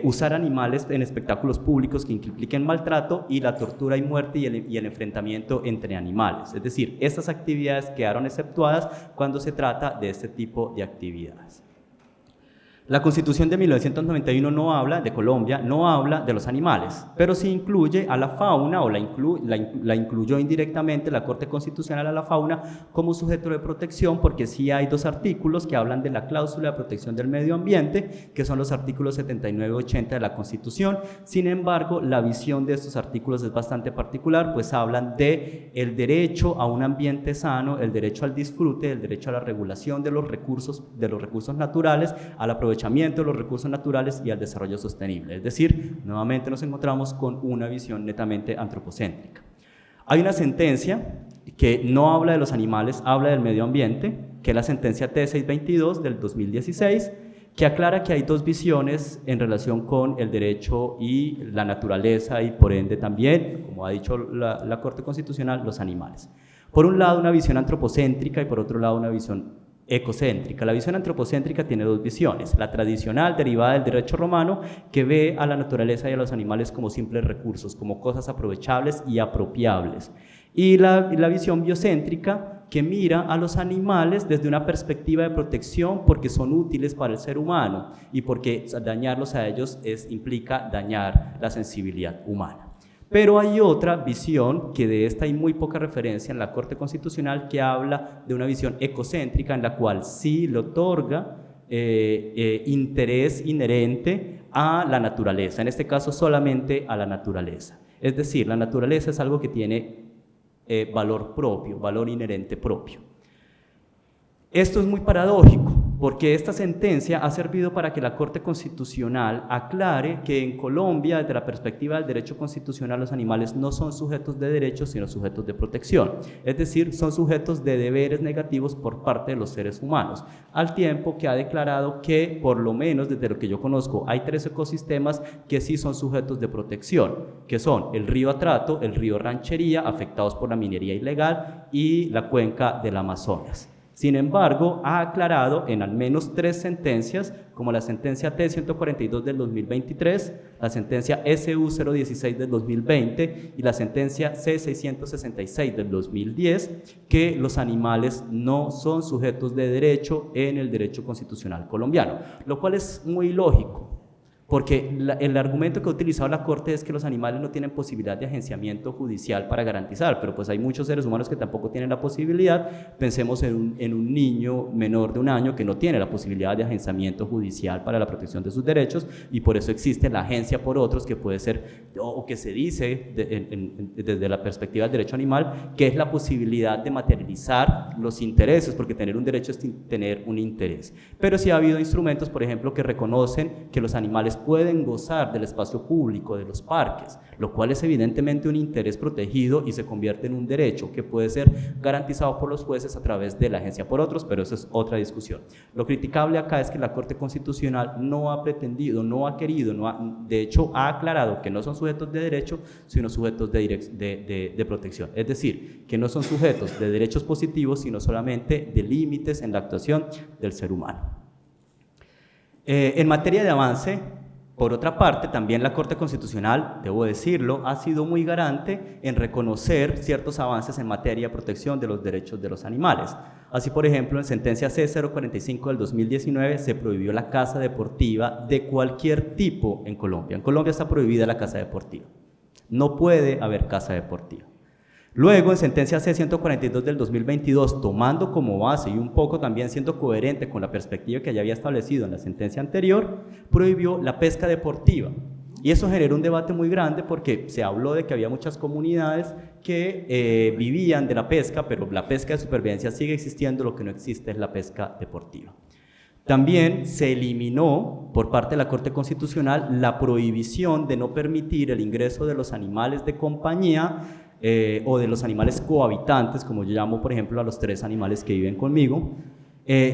usar animales en espectáculos públicos que impliquen maltrato, y la tortura y muerte y el enfrentamiento entre animales. Es decir, estas actividades quedaron exceptuadas cuando se trata de este tipo de actividades. La Constitución de 1991 no habla de Colombia, no habla de los animales, pero sí incluye a la fauna, o la incluyó indirectamente la Corte Constitucional a la fauna como sujeto de protección, porque sí hay dos artículos que hablan de la cláusula de protección del medio ambiente, que son los artículos 79 y 80 de la Constitución. Sin embargo, la visión de estos artículos es bastante particular, pues hablan de el derecho a un ambiente sano, el derecho al disfrute, el derecho a la regulación de los recursos naturales, al aprovechamiento de los recursos naturales y al desarrollo sostenible. Es decir, nuevamente nos encontramos con una visión netamente antropocéntrica. Hay una sentencia que no habla de los animales, habla del medio ambiente, que es la sentencia T622 del 2016, que aclara que hay dos visiones en relación con el derecho y la naturaleza, y por ende también, como ha dicho la Corte Constitucional, los animales. Por un lado, una visión antropocéntrica, y por otro lado, una visión ecocéntrica. La visión antropocéntrica tiene dos visiones: la tradicional, derivada del derecho romano, que ve a la naturaleza y a los animales como simples recursos, como cosas aprovechables y apropiables, y la visión biocéntrica, que mira a los animales desde una perspectiva de protección porque son útiles para el ser humano y porque dañarlos a ellos implica dañar la sensibilidad humana. Pero hay otra visión, que de esta hay muy poca referencia en la Corte Constitucional, que habla de una visión ecocéntrica en la cual sí le otorga interés inherente a la naturaleza, en este caso solamente a la naturaleza. Es decir, la naturaleza es algo que tiene valor propio, valor inherente propio. Esto es muy paradójico, porque esta sentencia ha servido para que la Corte Constitucional aclare que en Colombia, desde la perspectiva del derecho constitucional, los animales no son sujetos de derechos, sino sujetos de protección. Es decir, son sujetos de deberes negativos por parte de los seres humanos, al tiempo que ha declarado que, por lo menos desde lo que yo conozco, hay 3 ecosistemas que sí son sujetos de protección, que son el río Atrato, el río Ranchería, afectados por la minería ilegal, y la cuenca del Amazonas. Sin embargo, ha aclarado en al menos 3 sentencias, como la sentencia T-142 del 2023, la sentencia SU-016 del 2020 y la sentencia C-666 del 2010, que los animales no son sujetos de derecho en el derecho constitucional colombiano, lo cual es muy lógico, porque el argumento que ha utilizado la Corte es que los animales no tienen posibilidad de agenciamiento judicial para garantizar, pero pues hay muchos seres humanos que tampoco tienen la posibilidad. Pensemos en un niño menor de 1 año que no tiene la posibilidad de agenciamiento judicial para la protección de sus derechos, y por eso existe la agencia por otros, que puede ser, o que se dice desde la perspectiva del derecho animal, que es la posibilidad de materializar los intereses, porque tener un derecho es tener un interés. Pero sí ha habido instrumentos, por ejemplo, que reconocen que los animales pueden gozar del espacio público, de los parques, lo cual es evidentemente un interés protegido y se convierte en un derecho que puede ser garantizado por los jueces a través de la agencia por otros, pero eso es otra discusión. Lo criticable acá es que la Corte Constitucional no ha pretendido, no ha querido, de hecho ha aclarado que no son sujetos de derecho, sino sujetos de protección, es decir, que no son sujetos de derechos positivos, sino solamente de límites en la actuación del ser humano. En materia de avance, por otra parte, también la Corte Constitucional, debo decirlo, ha sido muy garante en reconocer ciertos avances en materia de protección de los derechos de los animales. Así, por ejemplo, en sentencia C-045 del 2019 se prohibió la caza deportiva de cualquier tipo en Colombia. En Colombia está prohibida la caza deportiva. No puede haber caza deportiva. Luego, en sentencia C-142 del 2022, tomando como base y un poco también siendo coherente con la perspectiva que ya había establecido en la sentencia anterior, prohibió la pesca deportiva. Y eso generó un debate muy grande porque se habló de que había muchas comunidades que vivían de la pesca, pero la pesca de supervivencia sigue existiendo, lo que no existe es la pesca deportiva. También se eliminó por parte de la Corte Constitucional la prohibición de no permitir el ingreso de los animales de compañía o de los animales cohabitantes, como yo llamo, por ejemplo, a los 3 animales que viven conmigo,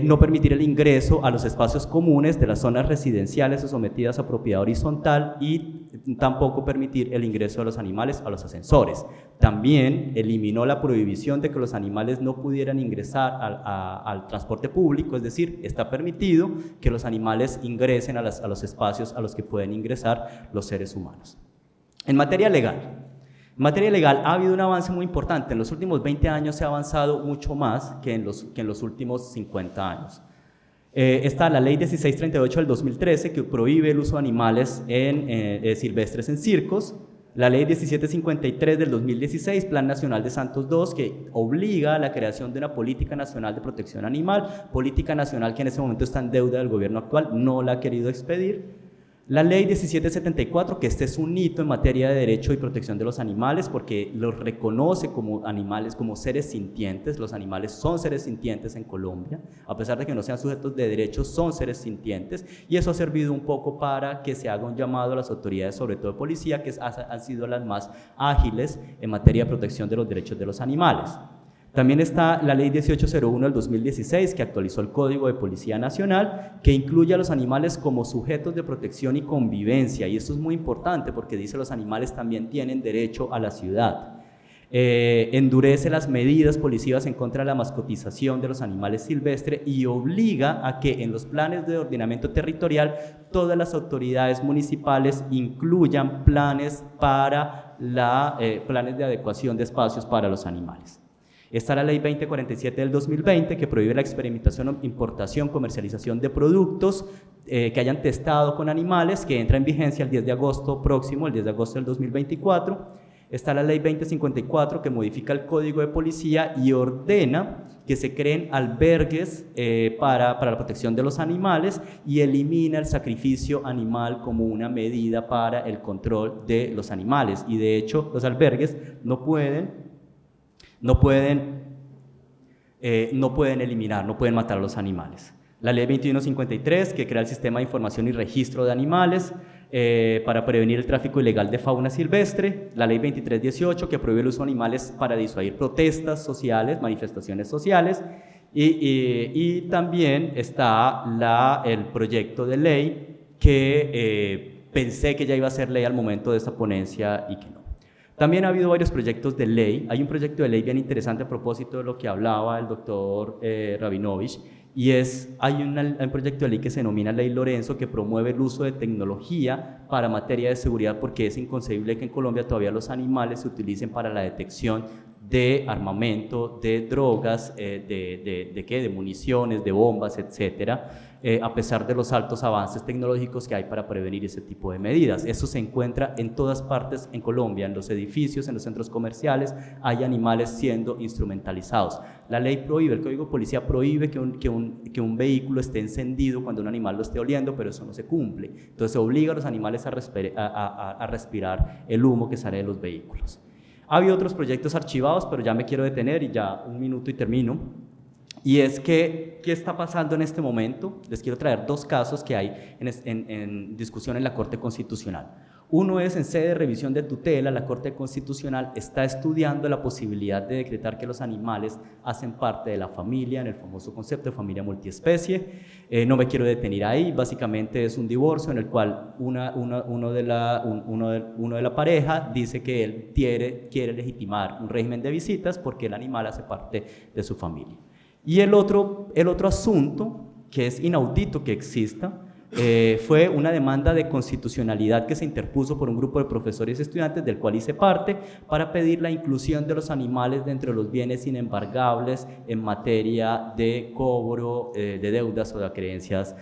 no permitir el ingreso a los espacios comunes de las zonas residenciales o sometidas a propiedad horizontal, y tampoco permitir el ingreso de los animales a los ascensores. También eliminó la prohibición de que los animales no pudieran ingresar al transporte público, es decir, está permitido que los animales ingresen a los espacios a los que pueden ingresar los seres humanos. En materia legal ha habido un avance muy importante. En los últimos 20 años se ha avanzado mucho más que en los últimos 50 años. Está la ley 1638 del 2013, que prohíbe el uso de animales silvestres en circos. La ley 1753 del 2016, Plan Nacional de Santos II, que obliga a la creación de una política nacional de protección animal, política nacional que en ese momento está en deuda del gobierno actual, no la ha querido expedir. La ley 1774, que este es un hito en materia de derecho y protección de los animales, porque los reconoce como animales, como seres sintientes. Los animales son seres sintientes en Colombia, a pesar de que no sean sujetos de derechos, son seres sintientes, y eso ha servido un poco para que se haga un llamado a las autoridades, sobre todo de policía, que han sido las más ágiles en materia de protección de los derechos de los animales. También está la ley 1801 del 2016, que actualizó el Código de Policía Nacional, que incluye a los animales como sujetos de protección y convivencia, y esto es muy importante porque dice los animales también tienen derecho a la ciudad. endurece las medidas policivas en contra de la mascotización de los animales silvestres y obliga a que en los planes de ordenamiento territorial todas las autoridades municipales incluyan planes planes de adecuación de espacios para los animales. Está la Ley 2047 del 2020 que prohíbe la experimentación, importación, comercialización de productos que hayan testado con animales, que entra en vigencia el 10 de agosto próximo, el 10 de agosto del 2024. Está la Ley 2054 que modifica el Código de Policía y ordena que se creen albergues para la protección de los animales y elimina el sacrificio animal como una medida para el control de los animales. Y de hecho, los albergues no pueden eliminar, no pueden matar a los animales. La Ley 2153, que crea el Sistema de Información y Registro de Animales para prevenir el tráfico ilegal de fauna silvestre. La Ley 2318, que prohíbe el uso de animales para disuadir protestas sociales, manifestaciones sociales. Y también está el proyecto de ley que pensé que ya iba a ser ley al momento de esta ponencia y que no. También ha habido varios proyectos de ley. Hay un proyecto de ley bien interesante a propósito de lo que hablaba el doctor Rabinovich, y hay un proyecto de ley que se denomina Ley Lorenzo, que promueve el uso de tecnología para materia de seguridad, porque es inconcebible que en Colombia todavía los animales se utilicen para la detección de armamento, de drogas, de municiones, de bombas, etcétera, a pesar de los altos avances tecnológicos que hay para prevenir ese tipo de medidas. Eso se encuentra en todas partes en Colombia, en los edificios, en los centros comerciales, hay animales siendo instrumentalizados. La ley prohíbe, el Código de Policía prohíbe que un vehículo esté encendido cuando un animal lo esté oliendo, pero eso no se cumple. Entonces obliga a los animales a respirar el humo que sale de los vehículos. Ha habido otros proyectos archivados, pero ya me quiero detener y ya un minuto y termino. Y es que, ¿qué está pasando en este momento? Les quiero traer dos casos que hay en discusión en la Corte Constitucional. Uno es en sede de revisión de tutela, la Corte Constitucional está estudiando la posibilidad de decretar que los animales hacen parte de la familia, en el famoso concepto de familia multiespecie. No me quiero detener ahí, básicamente es un divorcio en el cual uno de la pareja dice que él quiere legitimar un régimen de visitas porque el animal hace parte de su familia. Y el otro asunto, que es inaudito que exista, fue una demanda de constitucionalidad que se interpuso por un grupo de profesores y estudiantes, del cual hice parte, para pedir la inclusión de los animales dentro de los bienes inembargables en materia de cobro de deudas o de creencias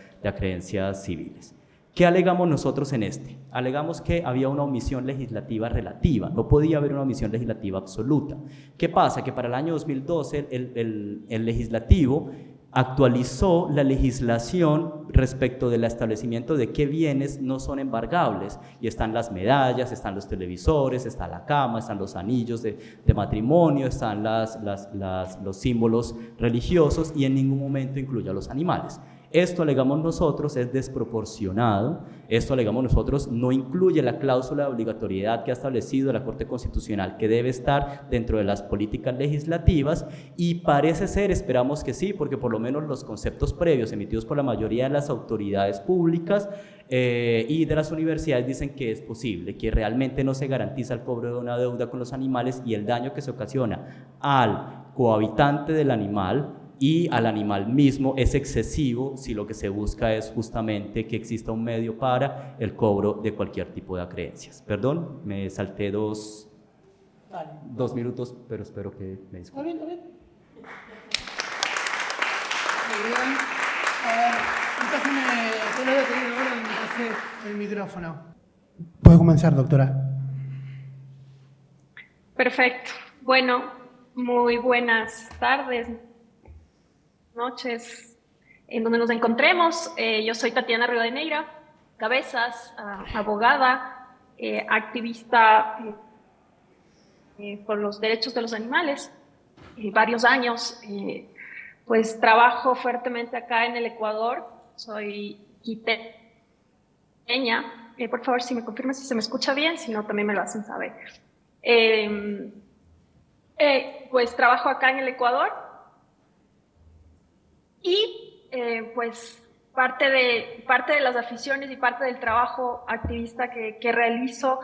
civiles. ¿Qué alegamos nosotros en este? Alegamos que había una omisión legislativa relativa, no podía haber una omisión legislativa absoluta. ¿Qué pasa? Que para el año 2012 el legislativo actualizó la legislación respecto del establecimiento de qué bienes no son embargables, y están las medallas, están los televisores, está la cama, están los anillos de matrimonio, están los símbolos religiosos, y en ningún momento incluye a los animales. Esto, alegamos nosotros, es desproporcionado. Esto, alegamos nosotros, no incluye la cláusula de obligatoriedad que ha establecido la Corte Constitucional, que debe estar dentro de las políticas legislativas, y parece ser, esperamos que sí, porque por lo menos los conceptos previos emitidos por la mayoría de las autoridades públicas y de las universidades dicen que es posible, que realmente no se garantiza el cobro de una deuda con los animales, y el daño que se ocasiona al cohabitante del animal y al animal mismo es excesivo si lo que se busca es justamente que exista un medio para el cobro de cualquier tipo de acreencias. Perdón, me salté dos minutos, pero espero que me disculpen. Está bien. Muy bien. A ver, pásame, te lo voy a pedir ahora y me pasé el micrófono. Puede comenzar, doctora. Perfecto. Bueno, muy buenas tardes, noches, en donde nos encontremos. Yo soy Tatiana Rivadeneira Cabezas, abogada, activista por los derechos de los animales. Varios años, pues trabajo fuertemente acá en el Ecuador. Soy quiteña. Por favor, si me confirman si se me escucha bien, si no, también me lo hacen saber. Pues trabajo acá en el Ecuador. Y pues parte de las aficiones y parte del trabajo activista que realizo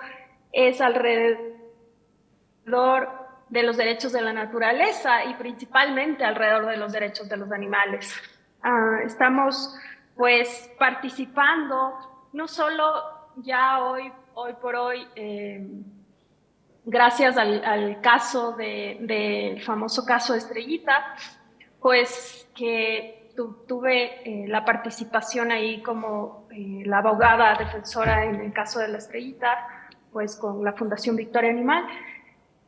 es alrededor de los derechos de la naturaleza y principalmente alrededor de los derechos de los animales. Estamos pues participando no solo ya hoy por hoy, gracias al caso del famoso caso Estrellita, pues que tuve la participación ahí como la abogada defensora en el caso de la Estrellita, pues con la Fundación Victoria Animal,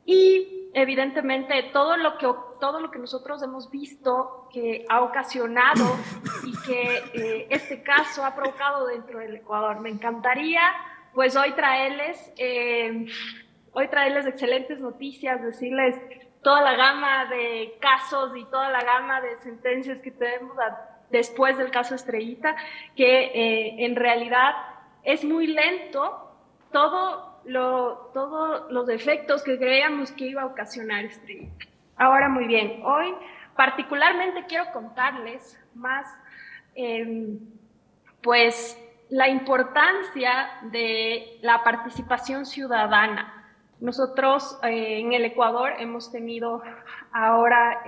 y evidentemente todo lo que nosotros hemos visto que ha ocasionado y que este caso ha provocado dentro del Ecuador. Me encantaría pues hoy traerles excelentes noticias, decirles toda la gama de casos y toda la gama de sentencias que tenemos después del caso Estrellita, que en realidad es muy lento todos los efectos que creíamos que iba a ocasionar Estrellita. Ahora, muy bien, hoy particularmente quiero contarles más, pues, la importancia de la participación ciudadana. Nosotros en el Ecuador hemos tenido ahora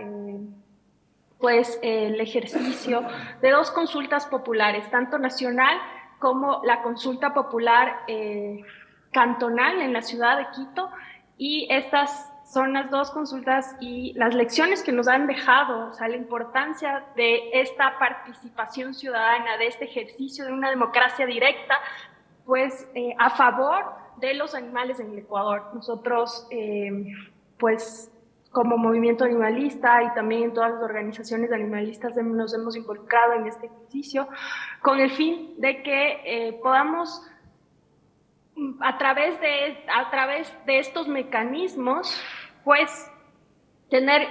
pues el ejercicio de 2 consultas populares, tanto nacional como la consulta popular cantonal en la ciudad de Quito, y estas son las 2 consultas y las lecciones que nos han dejado, o sea, la importancia de esta participación ciudadana, de este ejercicio de una democracia directa, pues a favor de los animales en el Ecuador. Nosotros, pues como movimiento animalista y también en todas las organizaciones animalistas nos hemos involucrado en este ejercicio con el fin de que podamos a través de estos mecanismos pues tener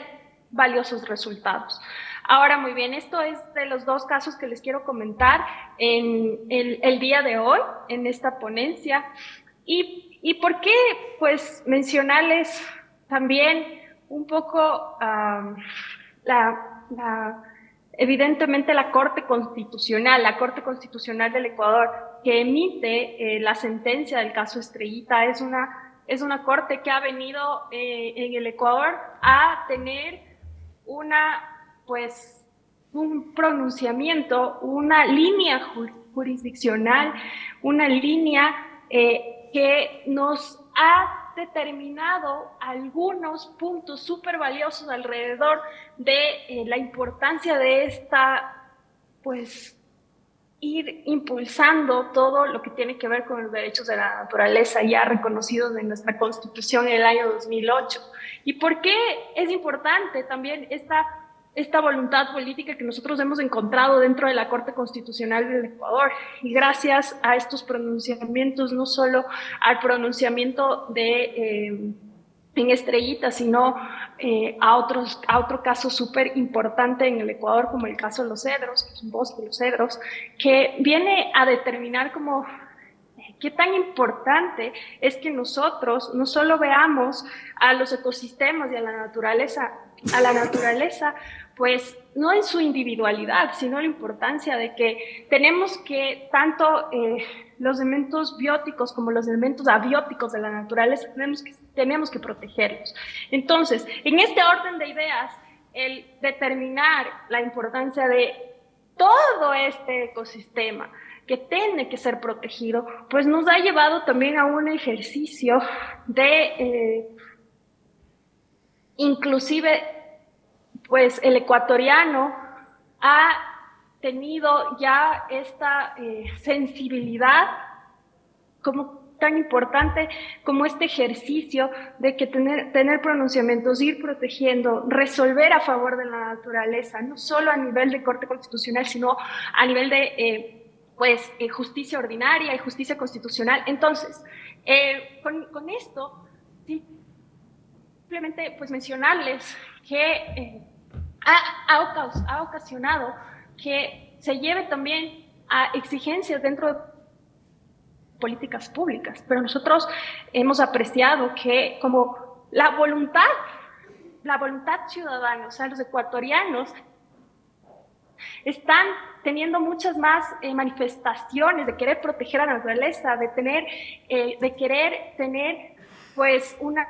valiosos resultados. Ahora, muy bien, esto es de los 2 casos que les quiero comentar en el día de hoy, en esta ponencia. ¿Y por qué? Pues mencionarles también un poco evidentemente la Corte Constitucional del Ecuador, que emite la sentencia del caso Estrellita, es una corte que ha venido en el Ecuador a tener un pronunciamiento, una línea jurisdiccional, una línea que nos ha determinado algunos puntos súper valiosos alrededor de la importancia de ir impulsando todo lo que tiene que ver con los derechos de la naturaleza ya reconocidos en nuestra Constitución en el año 2008. ¿Y por qué es importante también esta voluntad política que nosotros hemos encontrado dentro de la Corte Constitucional del Ecuador? Y gracias a estos pronunciamientos, no solo al pronunciamiento en Estrellita, sino a otro caso súper importante en el Ecuador, como el caso de Los Cedros, que es un bosque de Los Cedros, que viene a determinar como qué tan importante es que nosotros no solo veamos a los ecosistemas y a la naturaleza, pues no en su individualidad, sino la importancia de que tenemos que tanto los elementos bióticos como los elementos abióticos de la naturaleza tenemos que protegerlos. Entonces, en este orden de ideas, el determinar la importancia de todo este ecosistema que tiene que ser protegido, pues nos ha llevado también a un ejercicio de inclusive pues el ecuatoriano ha tenido ya esta sensibilidad como tan importante como este ejercicio de que tener pronunciamientos, ir protegiendo, resolver a favor de la naturaleza, no solo a nivel de Corte Constitucional, sino a nivel de justicia ordinaria y justicia constitucional. Entonces, con esto, sí, simplemente pues mencionarles que ha ocasionado que se lleve también a exigencias dentro de políticas públicas, pero nosotros hemos apreciado que como la voluntad ciudadana, o sea, los ecuatorianos están teniendo muchas más manifestaciones de querer proteger a la naturaleza, de querer tener pues una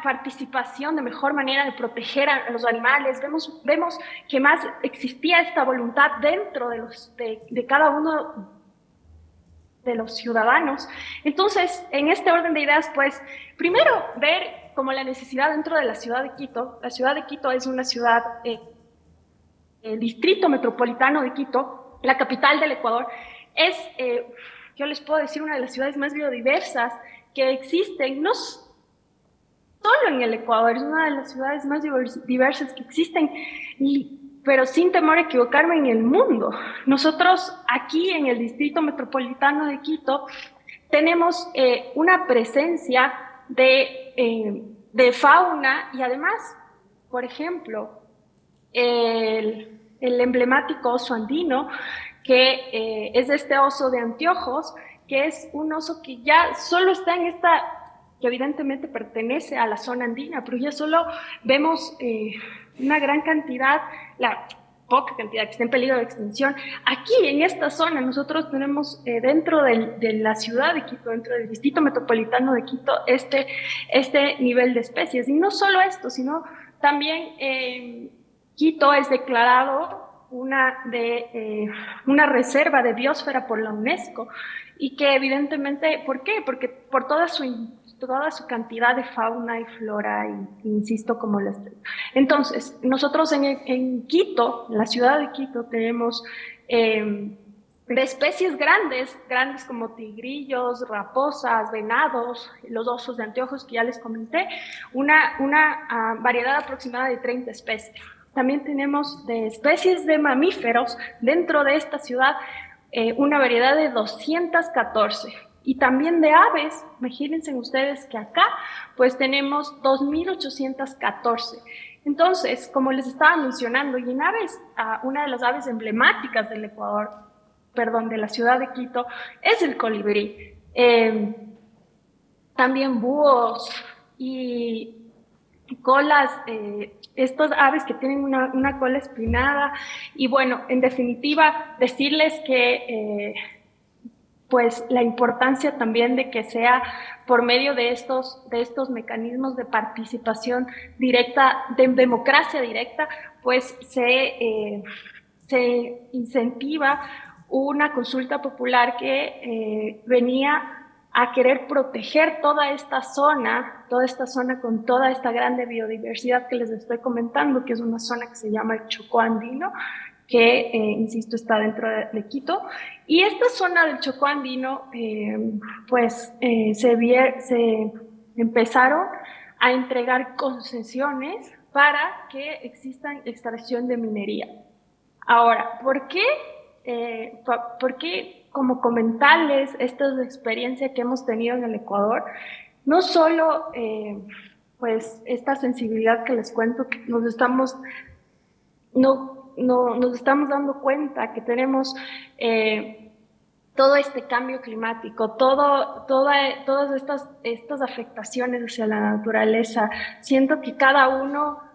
participación, de mejor manera de proteger a los animales. Vemos que más existía esta voluntad dentro de cada uno de los ciudadanos. Entonces, en este orden de ideas, pues, primero ver como la necesidad dentro de la ciudad de Quito. La ciudad de Quito es una ciudad, el distrito metropolitano de Quito, la capital del Ecuador, es, yo les puedo decir, una de las ciudades más biodiversas que existen, no solo en el Ecuador, es una de las ciudades más diversas que existen, pero sin temor a equivocarme, en el mundo. Nosotros aquí en el Distrito Metropolitano de Quito tenemos una presencia de fauna y además, por ejemplo, el emblemático oso andino, que es este oso de anteojos, que es un oso que ya solo está en esta, que evidentemente pertenece a la zona andina, pero ya solo vemos una gran cantidad, la poca cantidad que está en peligro de extinción. Aquí en esta zona nosotros tenemos dentro de la ciudad de Quito, dentro del distrito metropolitano de Quito, este nivel de especies. Y no solo esto, sino también Quito es declarado una reserva de biosfera por la UNESCO, y que evidentemente, ¿por qué? Porque por toda su cantidad de fauna y flora, y insisto, como les digo. Entonces, nosotros en Quito, la ciudad de Quito, tenemos de especies grandes como tigrillos, raposas, venados, los osos de anteojos que ya les comenté, una variedad aproximada de 30 especies. También tenemos de especies de mamíferos dentro de esta ciudad, una variedad de 214. Y también de aves, imagínense ustedes que acá pues tenemos 2.814. Entonces, como les estaba mencionando, y en aves, una de las aves emblemáticas del Ecuador, de la ciudad de Quito, es el colibrí. También búhos y colas, estas aves que tienen una cola espinada. Y bueno, en definitiva, decirles que pues la importancia también de que sea por medio de estos mecanismos de participación directa, de democracia directa, pues se incentiva una consulta popular que venía a querer proteger toda esta zona con toda esta grande biodiversidad que les estoy comentando, que es una zona que se llama el Chocó Andino, que, insisto, está dentro de Quito. Y esta zona del Chocó Andino, se empezaron a entregar concesiones para que existan extracción de minería. Ahora, ¿por qué como comentarles esta es la experiencia que hemos tenido en el Ecuador? No solo pues esta sensibilidad que les cuento, que nos estamos dando cuenta que tenemos todo este cambio climático, todas estas afectaciones hacia la naturaleza. Siento que cada uno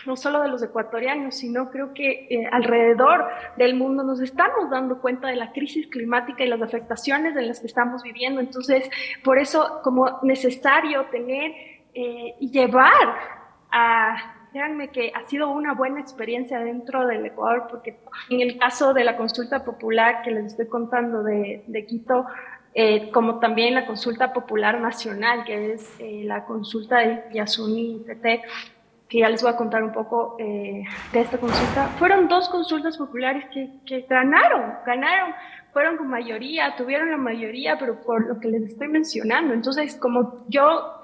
no solo de los ecuatorianos, sino creo que alrededor del mundo nos estamos dando cuenta de la crisis climática y las afectaciones en las que estamos viviendo. Entonces, por eso, como necesario tener y llevar créanme que ha sido una buena experiencia dentro del Ecuador, porque en el caso de la consulta popular que les estoy contando de Quito, como también la consulta popular nacional, que es la consulta de Yasuní-Teté, que ya les voy a contar un poco de esta consulta. Fueron 2 consultas populares que ganaron, fueron con mayoría, tuvieron la mayoría, pero por lo que les estoy mencionando. Entonces, como yo,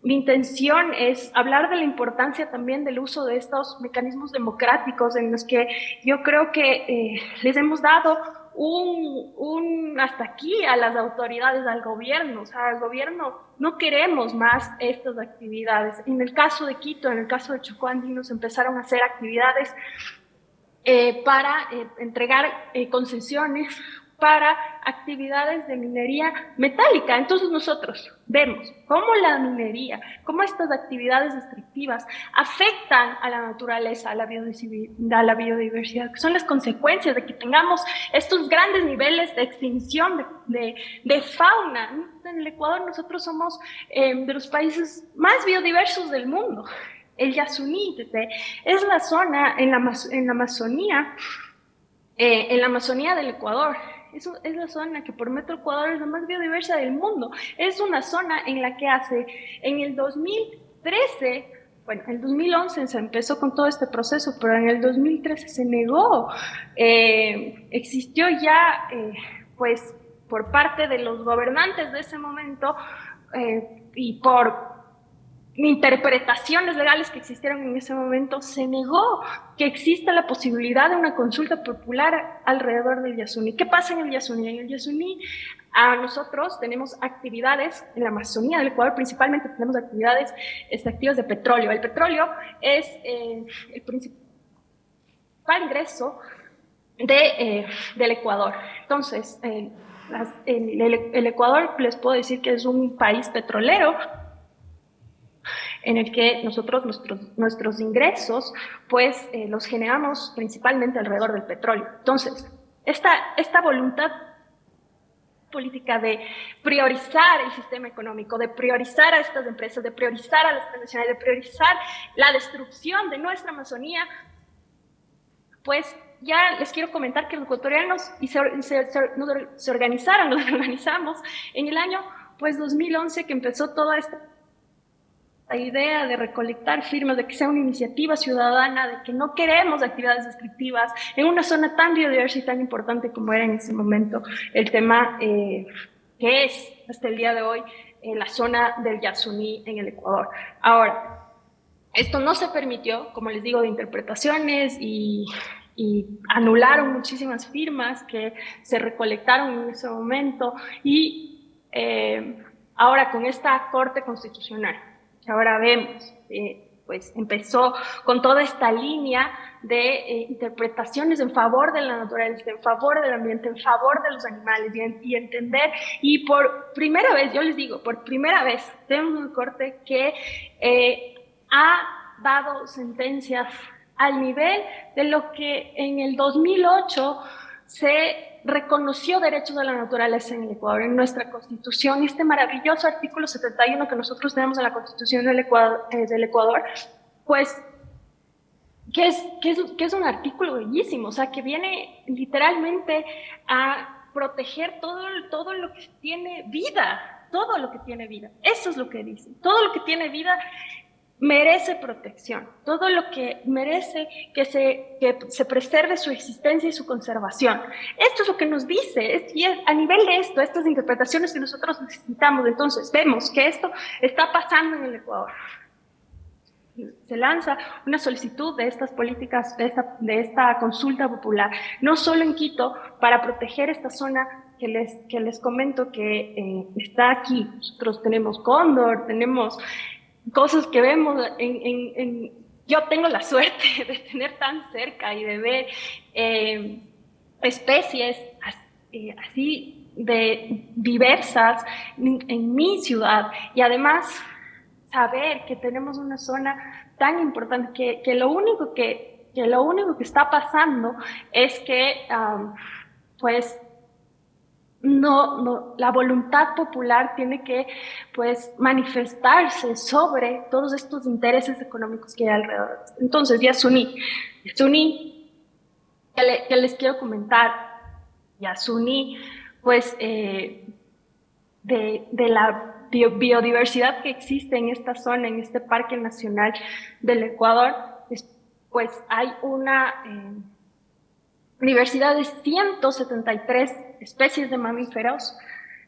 mi intención es hablar de la importancia también del uso de estos mecanismos democráticos en los que yo creo que les hemos dado hasta aquí a las autoridades, al gobierno. O sea, al gobierno no queremos más estas actividades. En el caso de Quito, en el caso de Chocó Andino, se empezaron a hacer actividades para entregar concesiones para actividades de minería metálica. Entonces nosotros vemos cómo la minería, cómo estas actividades extractivas afectan a la naturaleza, a la biodiversidad, que son las consecuencias de que tengamos estos grandes niveles de extinción de fauna. En el Ecuador nosotros somos de los países más biodiversos del mundo. El Yasuní es la zona en la Amazonía del Ecuador. Es la zona que por metro cuadrado es la más biodiversa del mundo. Es una zona en la que en el 2013, bueno, en el 2011 se empezó con todo este proceso, pero en el 2013 se negó. Existió ya, pues, por parte de los gobernantes de ese momento y por interpretaciones legales que existieron en ese momento, se negó que exista la posibilidad de una consulta popular alrededor del Yasuní. ¿Qué pasa en el Yasuní? En el Yasuní nosotros tenemos actividades, en la Amazonía del Ecuador principalmente tenemos actividades extractivas de petróleo. El petróleo es el principal ingreso del Ecuador. Entonces, el Ecuador, les puedo decir que es un país petrolero, en el que nosotros nuestros ingresos pues los generamos principalmente alrededor del petróleo. Entonces, esta voluntad política de priorizar el sistema económico, de priorizar a estas empresas, de priorizar a las transnacionales, de priorizar la destrucción de nuestra Amazonía, pues ya les quiero comentar que los ecuatorianos se organizaron, nos organizamos en el año pues 2011, que empezó toda esta idea de recolectar firmas, de que sea una iniciativa ciudadana, de que no queremos actividades destructivas en una zona tan biodiversa y tan importante como era en ese momento el tema que es hasta el día de hoy la zona del Yasuní en el Ecuador. Ahora, esto no se permitió, como les digo, de interpretaciones y anularon muchísimas firmas que se recolectaron en ese momento y ahora con esta Corte Constitucional, ahora vemos, pues empezó con toda esta línea de interpretaciones en favor de la naturaleza, en favor del ambiente, en favor de los animales y entender, y por primera vez, yo les digo, por primera vez tenemos una corte que ha dado sentencias al nivel de lo que en el 2008 se reconoció derechos de la naturaleza en el Ecuador, en nuestra Constitución, este maravilloso artículo 71 que nosotros tenemos en la Constitución del Ecuador, pues, que es un artículo bellísimo, o sea, que viene literalmente a proteger todo lo que tiene vida, todo lo que tiene vida, eso es lo que dice, todo lo que tiene vida merece protección, todo lo que merece que se preserve su existencia y su conservación. Esto es lo que nos dice, y a nivel de estas interpretaciones que nosotros necesitamos. Entonces, vemos que esto está pasando en el Ecuador. Se lanza una solicitud de estas políticas, de esta consulta popular, no solo en Quito, para proteger esta zona que les comento que está aquí. Nosotros tenemos cóndor, tenemos cosas que vemos yo tengo la suerte de tener tan cerca y de ver especies así de diversas en mi ciudad, y además saber que tenemos una zona tan importante que lo único que está pasando es que pues no, la voluntad popular tiene que pues manifestarse sobre todos estos intereses económicos que hay alrededor. Entonces, Yasuní, que les quiero comentar, Yasuní, pues de la biodiversidad que existe en esta zona, en este Parque Nacional del Ecuador, pues hay una diversidad de 173 especies de mamíferos,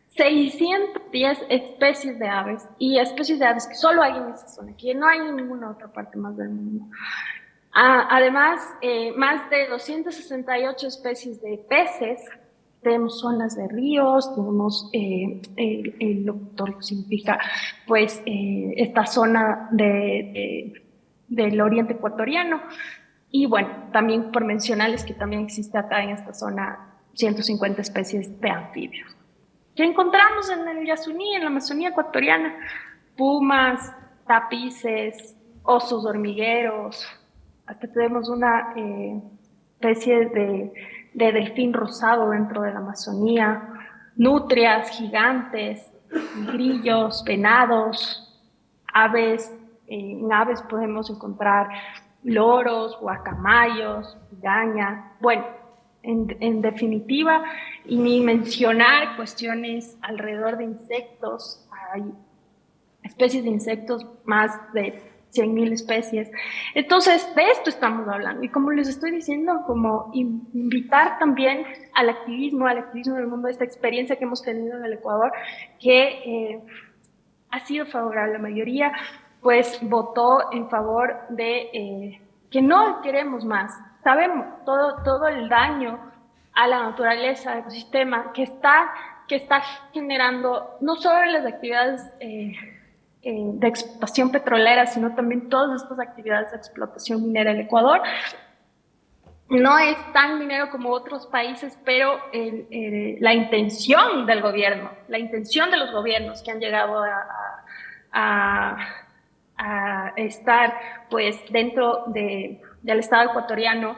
610 especies de aves, y especies de aves que solo hay en esa zona, que no hay en ninguna otra parte más del mundo. Además, más de 268 especies de peces. Tenemos zonas de ríos, tenemos lo que significa pues esta zona del oriente ecuatoriano. Y bueno, también por mencionarles que también existe acá en esta zona 150 especies de anfibios. ¿Qué encontramos en el Yasuní, en la Amazonía ecuatoriana? Pumas, tapices, osos hormigueros, hasta tenemos una especie de delfín rosado dentro de la Amazonía, nutrias gigantes, grillos, venados, aves. En aves podemos encontrar loros, guacamayos, pirañas. Bueno, en definitiva, y ni mencionar cuestiones alrededor de insectos. Hay especies de insectos, más de 100.000 especies. Entonces, de esto estamos hablando. Y como les estoy diciendo, como invitar también al activismo del mundo, esta experiencia que hemos tenido en el Ecuador, que ha sido favorable. La mayoría, pues, votó en favor de que no queremos más. Sabemos todo el daño a la naturaleza, al ecosistema, que está generando no solo las actividades de explotación petrolera, sino también todas estas actividades de explotación minera en Ecuador. No es tan minero como otros países, pero la intención del gobierno, la intención de los gobiernos que han llegado a estar pues dentro del Estado ecuatoriano,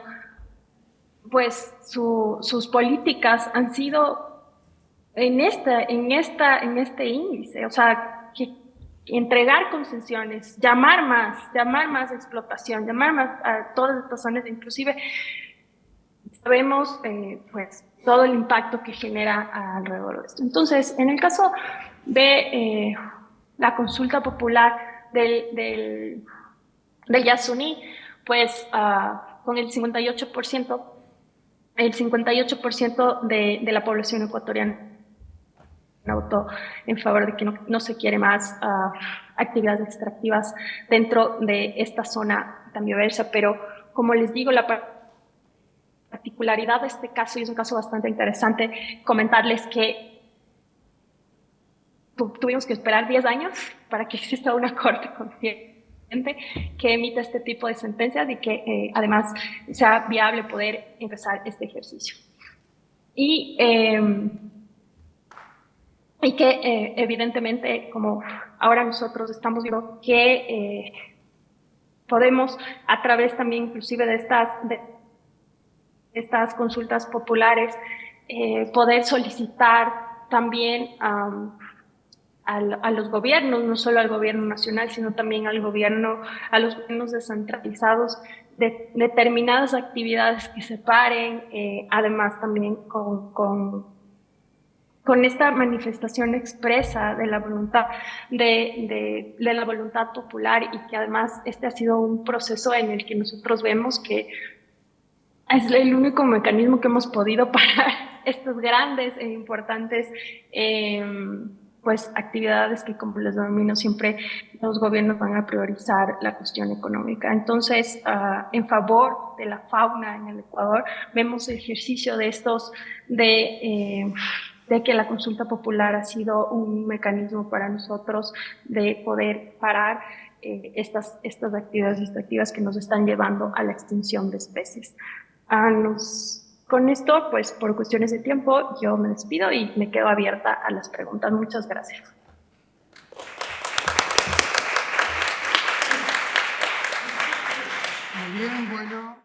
pues sus políticas han sido en este índice, o sea, que entregar concesiones, llamar más explotación, llamar más a todas estas zonas, inclusive sabemos pues todo el impacto que genera alrededor de esto. Entonces, en el caso de la consulta popular del Yasuní, pues con el 58% de la población ecuatoriana votó en favor de que no se quiere más actividades extractivas dentro de esta zona tan biodiversa. Pero, como les digo, la particularidad de este caso, y es un caso bastante interesante, comentarles que tuvimos que esperar 10 años para que exista una corte consciente que emita este tipo de sentencias y que además sea viable poder empezar este ejercicio. Y que evidentemente, como ahora nosotros estamos viendo que podemos, a través también inclusive de estas consultas populares, poder solicitar también a los gobiernos, no solo al gobierno nacional, sino también a los gobiernos descentralizados, de determinadas actividades que se paren, además también con esta manifestación expresa de la voluntad de la voluntad popular, y que además este ha sido un proceso en el que nosotros vemos que es el único mecanismo que hemos podido parar estos grandes e importantes pues actividades que, como les denomino, siempre los gobiernos van a priorizar la cuestión económica. Entonces, en favor de la fauna en el Ecuador, vemos el ejercicio de que la consulta popular ha sido un mecanismo para nosotros de poder parar estas actividades extractivas que nos están llevando a la extinción de especies. Con esto, pues por cuestiones de tiempo, yo me despido y me quedo abierta a las preguntas. Muchas gracias. Muy bien, bueno.